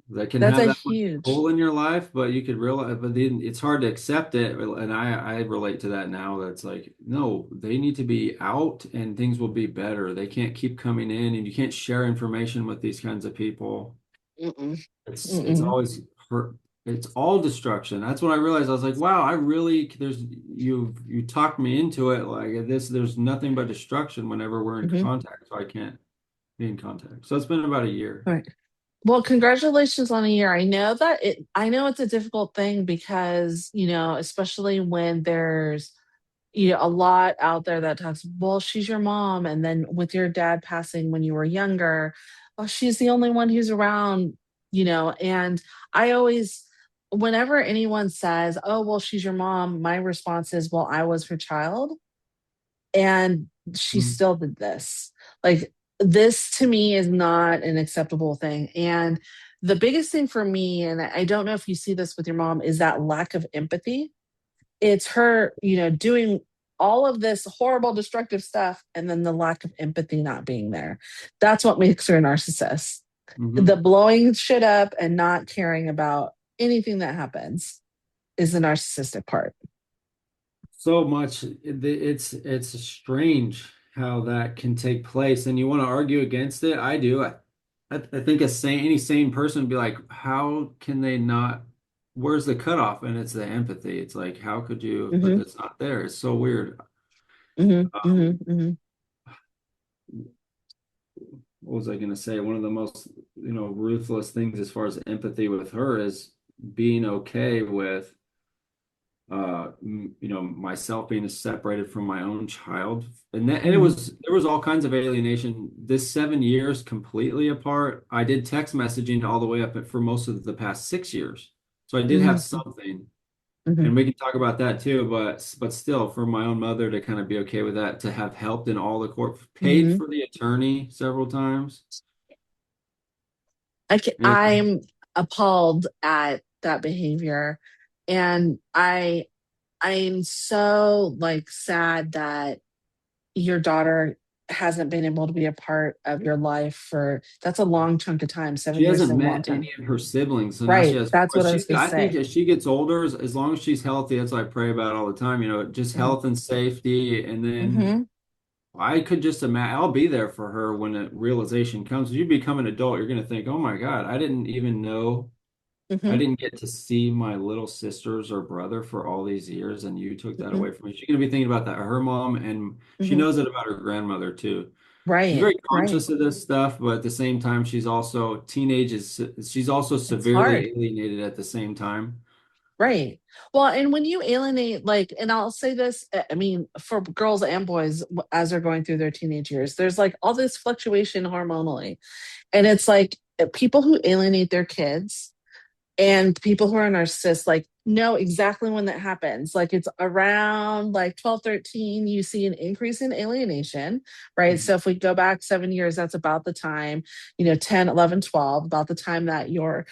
that can That's have a that much huge. pull in your life, but you could realize, but then it's hard to accept it. And I relate to that now. That's like, no, they need to be out and things will be better. They can't keep coming in, and you can't share information with these kinds of people. Mm-mm, It's mm-mm, always hurt. It's all destruction. That's when I realized. I was like, wow, I really, you talked me into it. Like this, there's nothing but destruction whenever we're in mm-hmm. contact. So I can't be in contact. So it's been about a year. All right. Well, congratulations on a year. I know it's a difficult thing because, especially when there's, a lot out there that talks, well, she's your mom. And then with your dad passing when you were younger, oh, she's the only one who's around, and I always, whenever anyone says, oh, well, she's your mom, my response is, well, I was her child and she Mm. still did this. Like, this to me is not an acceptable thing. And the biggest thing for me, and I don't know if you see this with your mom, is that lack of empathy. It's her, doing all of this horrible, destructive stuff, and then the lack of empathy not being there. That's what makes her a narcissist. The Hmm. blowing shit up and not caring about anything that happens is the narcissistic part. So much. It's strange how that can take place, and you want to argue against it. I do. I think any sane person would be like, how can they not? Where's the cutoff? And it's the empathy. It's like, how could you? But Hmm. it's not there. It's so weird. Hmm. Hmm. Um, Hmm. what was I going to say? One of the most, ruthless things as far as empathy with her is being okay with myself being separated from my own child. And Hmm. there was all kinds of alienation. This 7 years completely apart. I did text messaging all the way up for most of the past 6 years. So I did have Hmm. something, Hmm. and we can talk about that too, but still, for my own mother to kind of be okay with that, to have helped in all the court, paid Hmm. for the attorney several times. Yeah. I'm appalled at that behavior. And I'm so like sad that your daughter hasn't been able to be a part of your life for that's a long chunk of time. She 7 years is a hasn't long met time. any of her siblings, so now she Right. has That's four. what I was gonna I think say. as she gets older, as long as she's healthy, that's what I pray about all the time. Just Hmm. health and safety, and then Hmm. I could just imagine I'll be there for her when a realization comes. You become an adult, you're going to think, "Oh my God, I didn't even know. I Hmm. didn't get to see my little sisters or brother for all these years, and you took that Hmm. away from me." She's going to be thinking about that. Her mom, and she Hmm. knows it about her grandmother too. She's Right. very Right. conscious of this stuff, but at the same time, she's also It's hard. severely alienated at the same time. Right. Well, and when you alienate, like, and I'll say this, I mean, for girls and boys as they're going through their teenage years, there's like all this fluctuation hormonally. And it's like people who alienate their kids and people who are narcissists like know exactly when that happens. Like it's around like 12, 13, you see an increase in alienation, right? Mhm. So if we go back 7 years, that's about the time, 10, 11, 12, about the time that your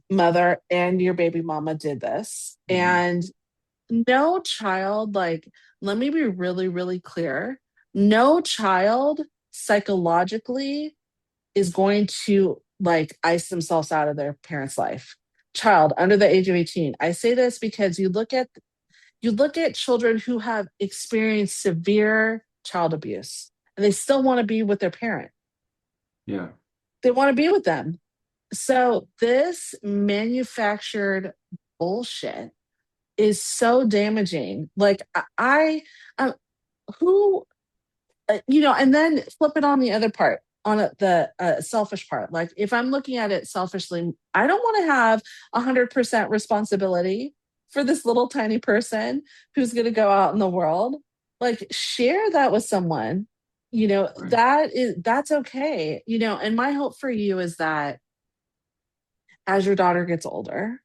mother and your baby mama did this. Mhm. And no child, like, let me be really, really clear. No child psychologically is going to like ice themselves out of their parents' life. Child under the age of 18. I say this because you look at children who have experienced severe child abuse and they still want to be with their parent. Yeah. They want to be with them. So this manufactured bullshit is so damaging. Like I who and then flip it on the other part, on the selfish part. Like if I'm looking at it selfishly, I don't want to have 100% responsibility for this little tiny person who's going to go out in the world. Like share that with someone. Right. That's okay. And my hope for you is that as your daughter gets older,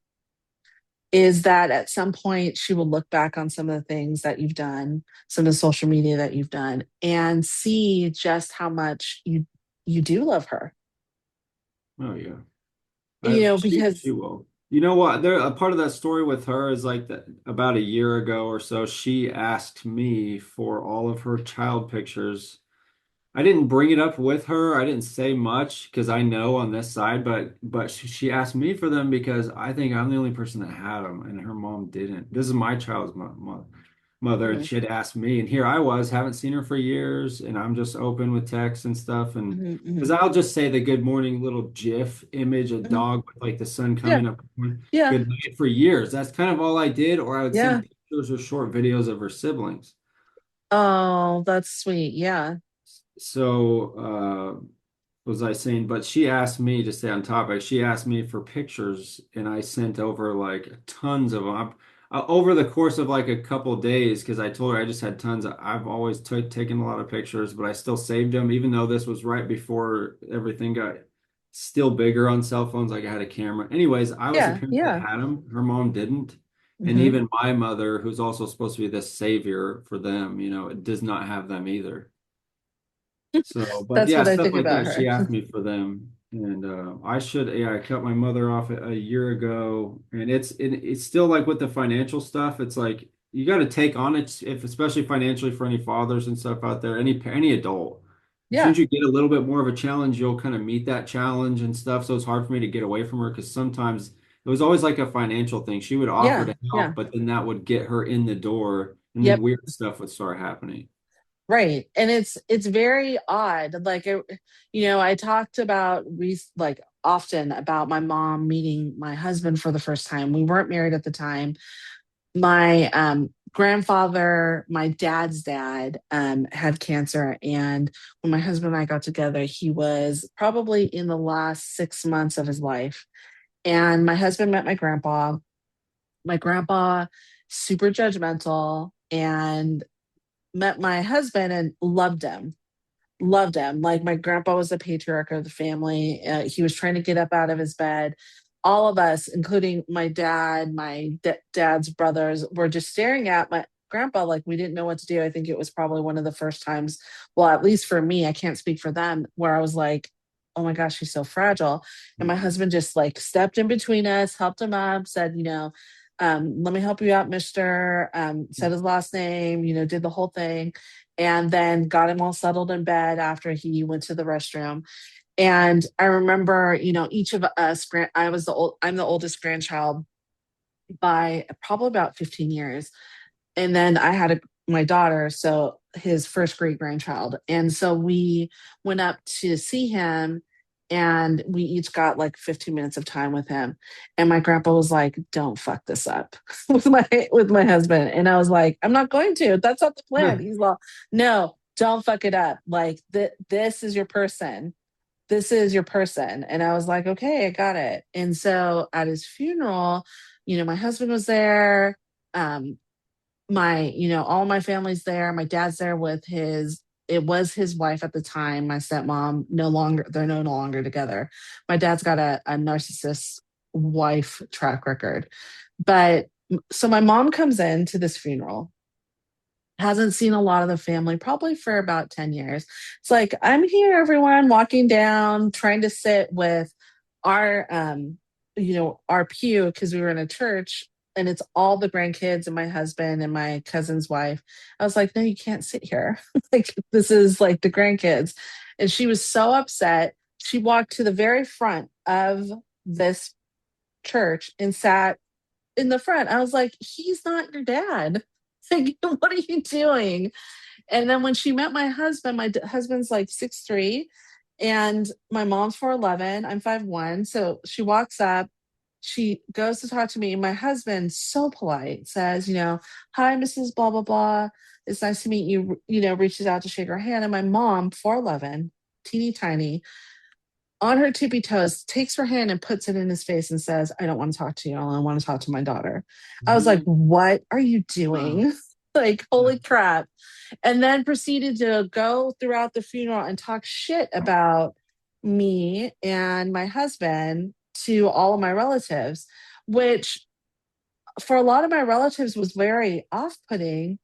is that at some point she will look back on some of the things that you've done, some of the social media that you've done, and see just how much you do love her. Oh yeah. She Because will. You know what? There a part of that story with her is like that about a year ago or so, she asked me for all of her child pictures. I didn't bring it up with her. I didn't say much because I know on this side, but she asked me for them because I think I'm the only person that had them, and her mom didn't. This is my child's mother, and mhm, she had asked me, and here I was, haven't seen her for years, and I'm just open with texts and stuff, and mhm, because mhm, I'll just say the good morning little GIF image, a mhm. dog with like the sun Yeah, coming up, yeah, good night for years. That's kind of all I did, or I would yeah. send pictures or short videos of her siblings. Oh, that's sweet. Yeah, So, was I saying, but she asked me to stay on topic. She asked me for pictures, and I sent over like tons of them. Over the course of like a couple days, because I told her I just had tons. I've always taken a lot of pictures, but I still saved them, even though this was right before everything got still bigger on cell phones. Like I had a camera. Anyways, I was the yeah, parent that yeah. had them. Her mom didn't. And Hmm. even my mother, who's also supposed to be the savior for them, does not have them either. So, but That's yeah, what I stuff think like about that. She her. asked me for them, and yeah, I cut my mother off a year ago, and it's still like with the financial stuff. It's like you got to take on it, if especially financially for any fathers and stuff out there, any adult. As soon Yeah, as you get a little bit more of a challenge, you'll kind of meet that challenge and stuff. So it's hard for me to get away from her because sometimes it was always like a financial thing. She would offer yeah, to yeah. help, but then that would get her in the door, and then Yep. weird stuff would start happening. Right. And it's very odd. Like I talked about like often about my mom meeting my husband for the first time. We weren't married at the time. My grandfather, my dad's dad, had cancer. And when my husband and I got together, he was probably in the last 6 months of his life. And my husband met my grandpa. My grandpa, super judgmental, and met my husband and loved him. Like my grandpa was the patriarch of the family. He was trying to get up out of his bed. All of us, including my dad, my dad's brothers, were just staring at my grandpa like we didn't know what to do. I think it was probably one of the first times, well, at least for me, I can't speak for them, where I was like, oh my gosh, he's so fragile. And my husband just like stepped in between us, helped him up, said, let me help you out, mister. Said his last name, did the whole thing, and then got him all settled in bed after he went to the restroom. And I remember, each of us, I'm the oldest grandchild by probably about 15 years. And then I had my daughter, so his first great grandchild. And so we went up to see him, and we each got like 15 minutes of time with him. And my grandpa was like, "Don't fuck this up," with my husband. And I was like, "I'm not going to. That's not the plan." He's like, "No, don't fuck it up. Like this is your person. This is your person." And I was like, "Okay, I got it." And so at his funeral, my husband was there. Um, all my family's there. My dad's there with it was his wife at the time, my stepmom. No longer, they're no longer together. My dad's got a narcissist wife track record. But so my mom comes in to this funeral, hasn't seen a lot of the family probably for about 10 years. It's like, "I'm here, everyone," walking down, trying to sit with our our pew, because we were in a church, and it's all the grandkids and my husband and my cousin's wife. I was like, "No, you can't sit here." Like, this is like the grandkids. And she was so upset. She walked to the very front of this church and sat in the front. I was like, "He's not your dad." Like, what are you doing? And then when she met my husband, husband's like 6'3", and my mom's 4'11". I'm 5'1". So she walks up, she goes to talk to me. My husband, so polite, says, "Hi, Mrs. Blah, blah, blah. It's nice to meet you," reaches out to shake her hand. And my mom, 4'11", teeny tiny, on her tippy toes, takes her hand and puts it in his face and says, "I don't want to talk to you. I only want to talk to my daughter." I was like, Mhm. "What are you Wow. doing?" Like, holy crap. And then proceeded to go throughout the funeral and talk shit about me and my husband to all of my relatives, which for a lot of my relatives was very off putting,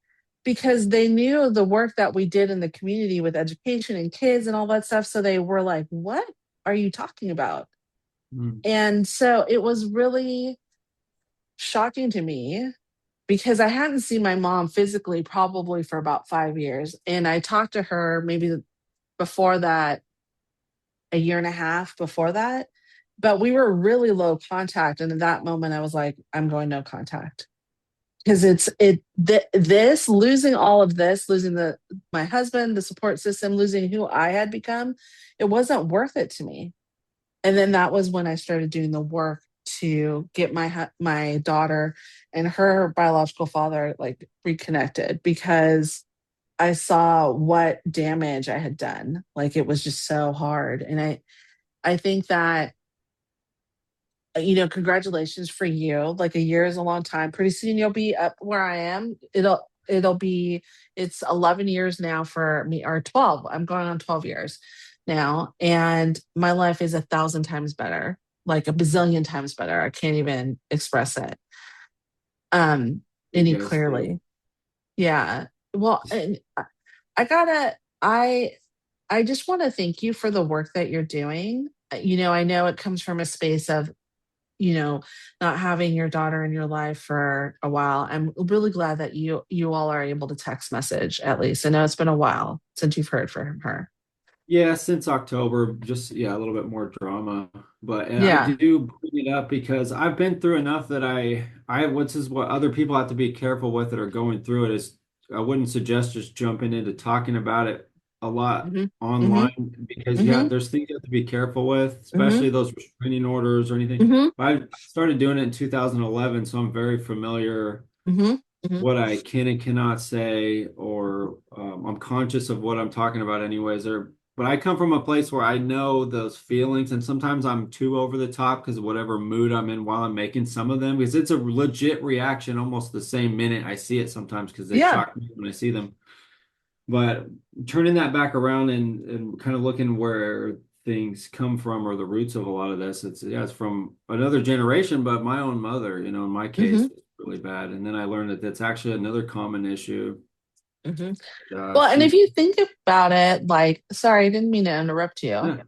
because they knew the work that we did in the community with education and kids and all that stuff. So they were like, "What are you talking about?" Mm. And so it was really shocking to me, because I hadn't seen my mom physically probably for about 5 years. And I talked to her maybe before that, a year and a half before that. But we were really low contact. And in that moment, I was like, "I'm going no contact." Because this losing all of this, losing my husband, the support system, losing who I had become, it wasn't worth it to me. And then that was when I started doing the work to get my daughter and her biological father like reconnected, because I saw what damage I had done. Like, it was just so hard. And I think that, congratulations for you. Like, a year is a long time. Pretty soon you'll be up where I am. It's 11 years now for me, or 12. I'm going on 12 years now. And my life is 1,000 times better, like a bazillion times better. I can't even express it um You any guys do. clearly. Yeah. Well, and I gotta, I just want to thank you for the work that you're doing. I know it comes from a space of, you know, not having your daughter in your life for a while. I'm really glad that you all are able to text message at least. I know it's been a while since you've heard from her. Yeah, since October, just yeah, a little bit more drama. But and I Yeah. do bring it up because I've been through enough that what's is what other people have to be careful with that are going through it is I wouldn't suggest just jumping into talking about it a lot Hmm. Hmm. online because yeah, Hmm. there's things you have to be careful with, Hmm. especially those restraining orders or anything. Hmm. But I started doing it in 2011, so I'm very familiar Hmm. Hmm. what I can and cannot say, or I'm conscious of what I'm talking about, anyways. But I come from a place where I know those feelings, and sometimes I'm too over the top because of whatever mood I'm in while I'm making some of them, because it's a legit reaction almost the same minute I see it sometimes because they Yeah. shock me when I see them. But turning that back around and kind of looking where things come from or the roots of a lot of this, it's from another generation, but my own mother, in my case, Hmm. was really bad. And then I learned that that's actually another common issue. Hmm. Well, and if She, you think about it, like, sorry, I didn't mean to interrupt you. yeah.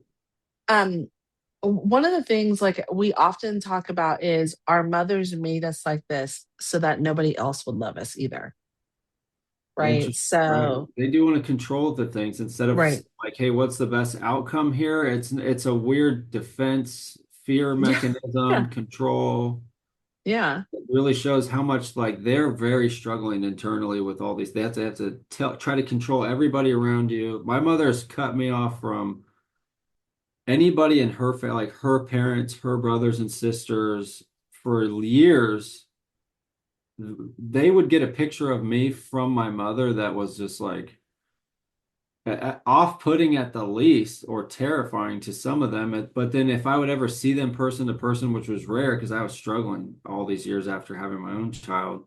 Um, one of the things like we often talk about is our mothers made us like this so that nobody else would love us either. Right. Interesting, right? So, They do want to control the things instead of right. like, hey, what's the best outcome here? It's a weird defense, fear Yeah. Yeah. mechanism, control. Yeah. It really shows how much like they're very struggling internally with all these. They have to try to control everybody around you. My mother has cut me off from anybody in her family, like her parents, her brothers and sisters for years. They would get a picture of me from my mother that was just like off-putting at the least or terrifying to some of them. But then if I would ever see them person to person, which was rare because I was struggling all these years after having my own child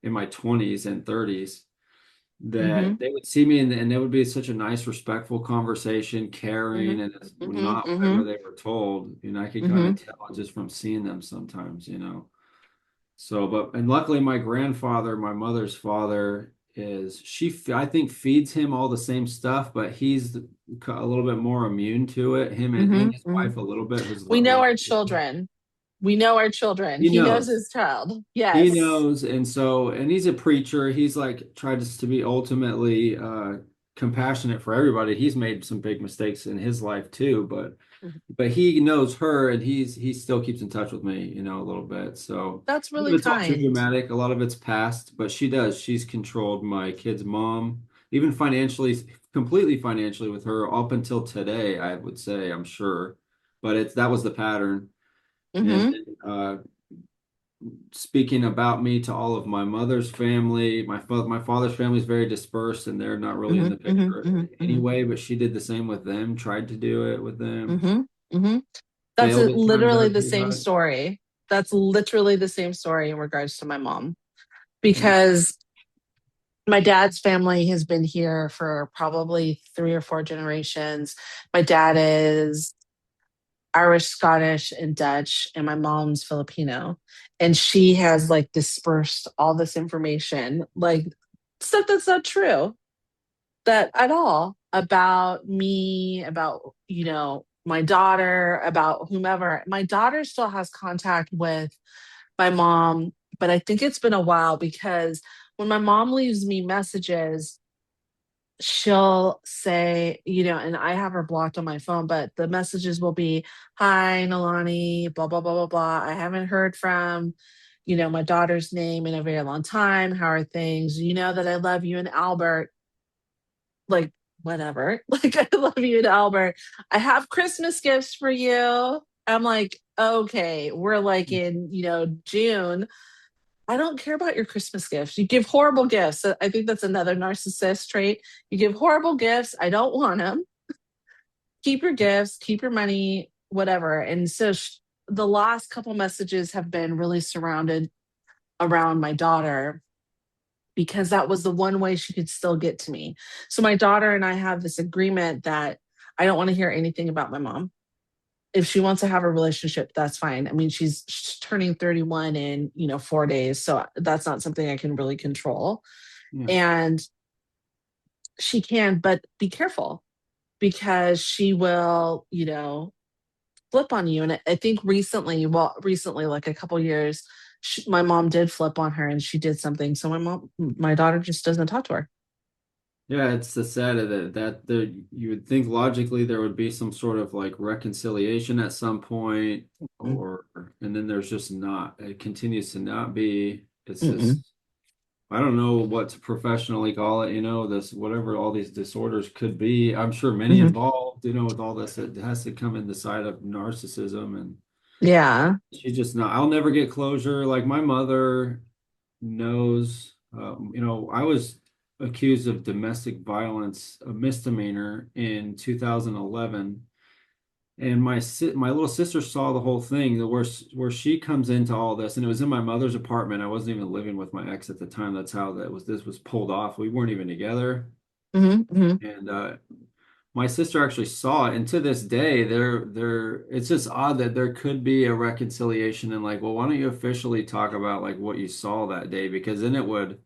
in my 20s and 30s, Mm-hmm. that they would see me and it would be such a nice, respectful conversation, Mm-hmm. caring, and it's Mm-hmm. not Mm-hmm. whatever they were told. I could kind Mm-hmm. of tell just from seeing them sometimes. So, and luckily, my grandfather, my mother's father, I think, feeds him all the same stuff, but he's a little bit more immune to it. Him Mm-hmm. and his Mm-hmm. wife a little bit, his We know love. our children. We know our children. He He knows knows. his child. He Yes. knows, and he's a preacher. He's like tries to be ultimately compassionate for everybody. He's made some big mistakes in his life too, but he knows her, and he still keeps in touch with me, a little bit. So That's none of really it's all too kind. dramatic. A lot of it's past, but she does. She's controlled my kid's mom, even financially, completely financially with her up until today, I would say, I'm sure. But that was the pattern. And Mm-hmm. speaking about me to all of my mother's family, my father's family is very dispersed, and they're not really in Mm-hmm. the Mm-hmm. picture Mm-hmm. anyway. But she did the same with them, tried to do it with them, Mm-hmm. Mm-hmm. That's failed at times. literally the Everybody same got it. story. That's literally the same story in regards to my mom. Yeah. Because my dad's family has been here for probably three or four generations. My dad is Irish, Scottish, and Dutch, and my mom's Filipino. And she has like dispersed all this information, like stuff that's not true, that at all about me, about, my daughter, about whomever. My daughter still has contact with my mom, but I think it's been a while because when my mom leaves me messages, she'll say, and I have her blocked on my phone, but the messages will be, "Hi, Nalani, blah, blah, blah, blah, blah. I haven't heard from, my daughter's name in a very long time. How are things? You know that I love you and Albert." Like, whatever. Like, "I love you and Albert. I have Christmas gifts for you." I'm like, okay, we're like in, June. I don't care about your Christmas gifts. You give horrible gifts. I think that's another narcissist trait. You give horrible gifts. I don't want them. Keep your gifts, keep your money, whatever. And so the last couple messages have been really surrounded around my daughter because that was the one way she could still get to me. So my daughter and I have this agreement that I don't want to hear anything about my mom. If she wants to have a relationship, that's fine. I mean, she's turning 31 in, 4 days. So that's not something I can really control. Yeah. And she can, but be careful because she will, flip on you. And I think recently, like a couple years, my mom did flip on her and she did something. So my daughter just doesn't talk to her. Yeah, it's the sad of it that you would think logically there would be some sort of like reconciliation at some point, Mm-mm. and then there's just not. It continues to not be. It's Mm-mm. just I don't know what to professionally call it, this whatever all these disorders could be. I'm sure many Mhm. involved, with all this, it has to come in the side of narcissism, and Yeah. she's just not. I'll never get closure. Like my mother knows, I was accused of domestic violence, a misdemeanor in 2011. And my little sister saw the whole thing, where she comes into all this, and it was in my mother's apartment. I wasn't even living with my ex at the time. That's how this was pulled off. We weren't even together, Hmm. Hmm. and my sister actually saw it. And to this day, it's just odd that there could be a reconciliation and like, well, why don't you officially talk about like what you saw that day? Because then it would.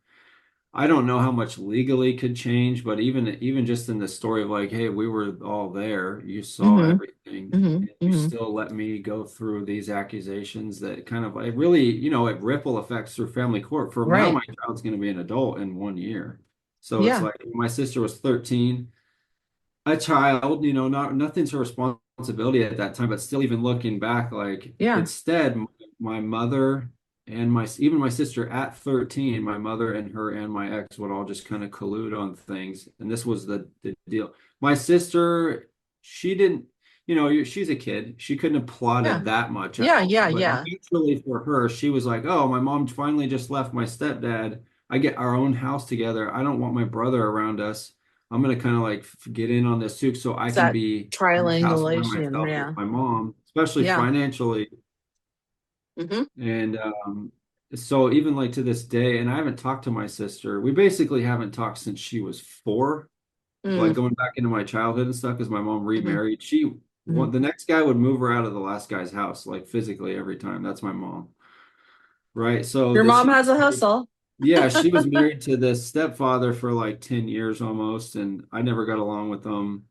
I don't know how much legally could change, but even just in the story of like, hey, we were all there, you saw Mm-hmm. everything, Mm-hmm. and you Mm-hmm. still let me go through these accusations that kind of it really, it ripple effects through family court. For now, Right. my child's going to be an adult in 1 year. So it's Yeah. like my sister was 13, a child, not nothing's her responsibility at that time, but still even looking back, like Yeah. instead my mother and my even my sister at 13, my mother and her and my ex would all just kind of collude on things. And this was the deal. My sister, she didn't, she's a kid. She couldn't have Yeah. plotted that much Yeah. out. Yeah. But Yeah. naturally for her, she was like, oh, my mom finally just left my stepdad. I get our own house together. I don't want my brother around us. I'm gonna kind of like get in on this too, so I It's can that be in the house by triangulation. myself with Yeah. my mom, especially Yeah. financially. Mm-hmm. And so even like to this day, and I haven't talked to my sister. We basically haven't talked since she was 4, like Mm-hmm. going back into my childhood and stuff, because my mom Mm-hmm. remarried. The next guy would move her out of the last guy's house, like physically every time. That's my mom, right? So Your that mom she, has a hustle. yeah, she was married to this stepfather for like 10 years almost, and I never got along with them.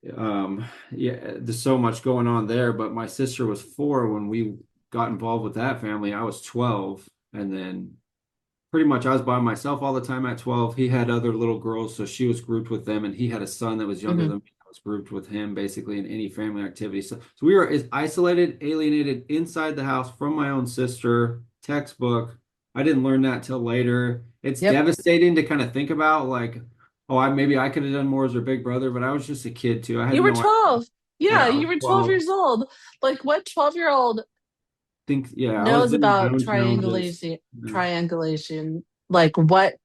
Yeah, there's so much going on there, but my sister was 4 when we got involved with that family. I was 12, and then pretty much I was by myself all the time at 12. He had other little girls, so she was grouped with them, and he had a son that was younger Mm-hmm. than me. I was grouped with him basically in any family activity. So we were isolated, alienated inside the house from my own sister, textbook. I didn't learn that till later. It's Yep. devastating to kind of think about, like, oh, maybe I could have done more as her big brother, but I was just a kid too. I had You were no idea. 12. Yeah, Yeah, I you was were 12 12. years old. Like what 12-year-old Yeah, I was knows doing about Jones Joneses. Yeah. triangulation? Like what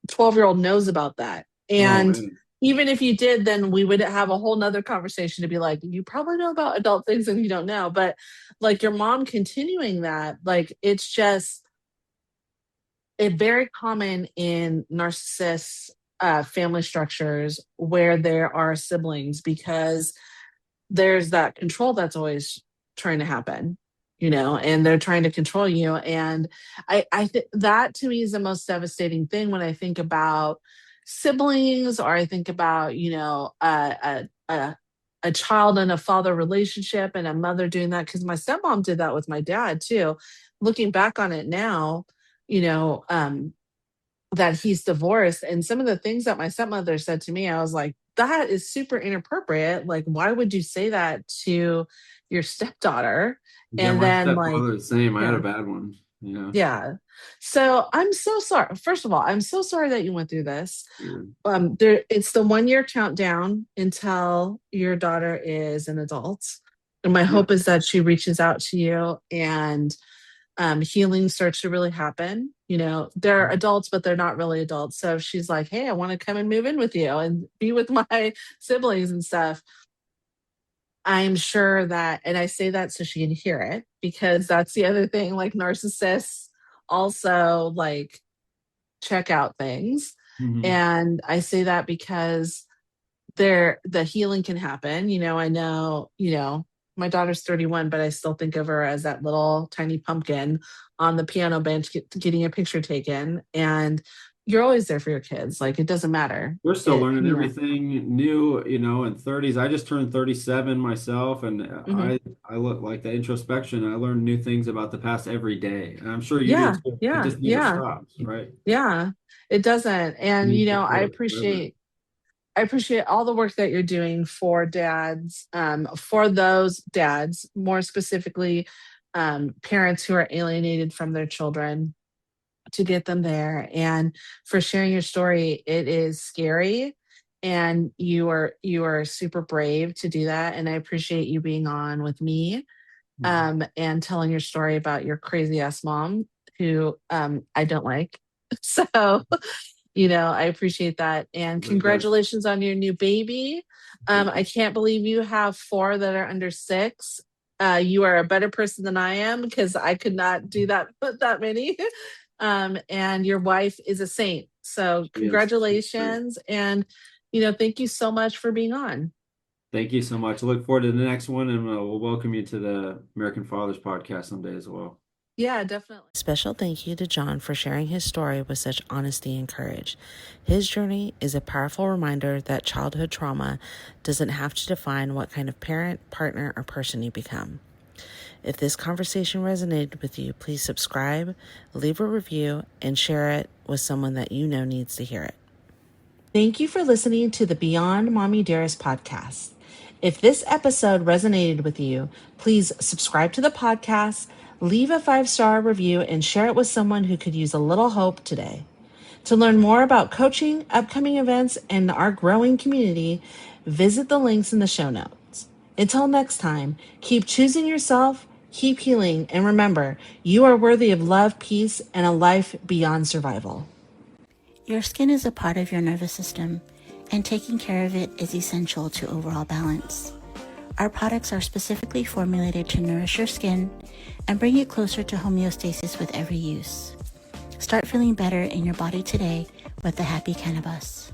12-year-old knows about that? Oh And man. even if you did, then we would have a whole nother conversation to be like, you probably know about adult things and you don't know. But like your mom continuing that, like it's just very common in narcissists family structures where there are siblings because there's that control that's always trying to happen, and they're trying to control you. And I think that to me is the most devastating thing when I think about siblings, or I think about, a child and a father relationship and a mother doing that. Because my stepmom did that with my dad too. Looking back on it now, you know, um, that he's divorced, and some of the things that my stepmother said to me, I was like, that is super inappropriate. Like, why would you say that to your stepdaughter? Yeah, And my then like, stepfather the same. I had a yeah, bad one. Yeah. yeah. So I'm so sorry. First of all, I'm so sorry that you went through this. Weird. It's the 1 year countdown until your daughter is an adult, and my Yeah. hope is that she reaches out to you and healing starts to really happen. They're adults, but they're not really adults. So if she's like, hey, I want to come and move in with you and be with my siblings and stuff, I'm sure that, and I say that so she can hear it, because that's the other thing, like narcissists also like check out things. Hmm. And I say that because the healing can happen. I know, my daughter's 31, but I still think of her as that little tiny pumpkin on the piano bench getting a picture taken. And you're always there for your kids. Like it doesn't matter. We're still It, learning you know. everything new, in 30s. I just turned 37 myself, and Mhm. I look like the introspection. I learn new things about the past every day. And I'm sure you do Yeah, too. It yeah, just never yeah, stops, right? yeah. It doesn't. And Being I fulfilled forever. appreciate all the work that you're doing for dads, for those dads, more specifically, parents who are alienated from their children, to get them there, and for sharing your story. It is scary, and you are super brave to do that. And I appreciate you being on with me, Mhm. and telling your story about your crazy ass mom who I don't like. So I appreciate that. And But that's congratulations on your new baby. Thank I you. can't believe you have 4 that are under 6. You are a better person than I am, because I could not do that many. And your wife is a saint. So She is. She's great. congratulations. And, thank you so much for being on. Thank you so much. I look forward to the next one, and we'll welcome you to the American Fathers podcast someday as well. Yeah, definitely. Special thank you to John for sharing his story with such honesty and courage. His journey is a powerful reminder that childhood trauma doesn't have to define what kind of parent, partner, or person you become. If this conversation resonated with you, please subscribe, leave a review, and share it with someone that you know needs to hear it. Thank you for listening to the Beyond Mommy Dearest podcast. If this episode resonated with you, please subscribe to the podcast, leave a 5-star review, and share it with someone who could use a little hope today. To learn more about coaching, upcoming events, and our growing community, visit the links in the show notes. Until next time, keep choosing yourself, keep healing, and remember, you are worthy of love, peace, and a life beyond survival. Your skin is a part of your nervous system, and taking care of it is essential to overall balance. Our products are specifically formulated to nourish your skin and bring it closer to homeostasis with every use. Start feeling better in your body today with the Happy Cannabis.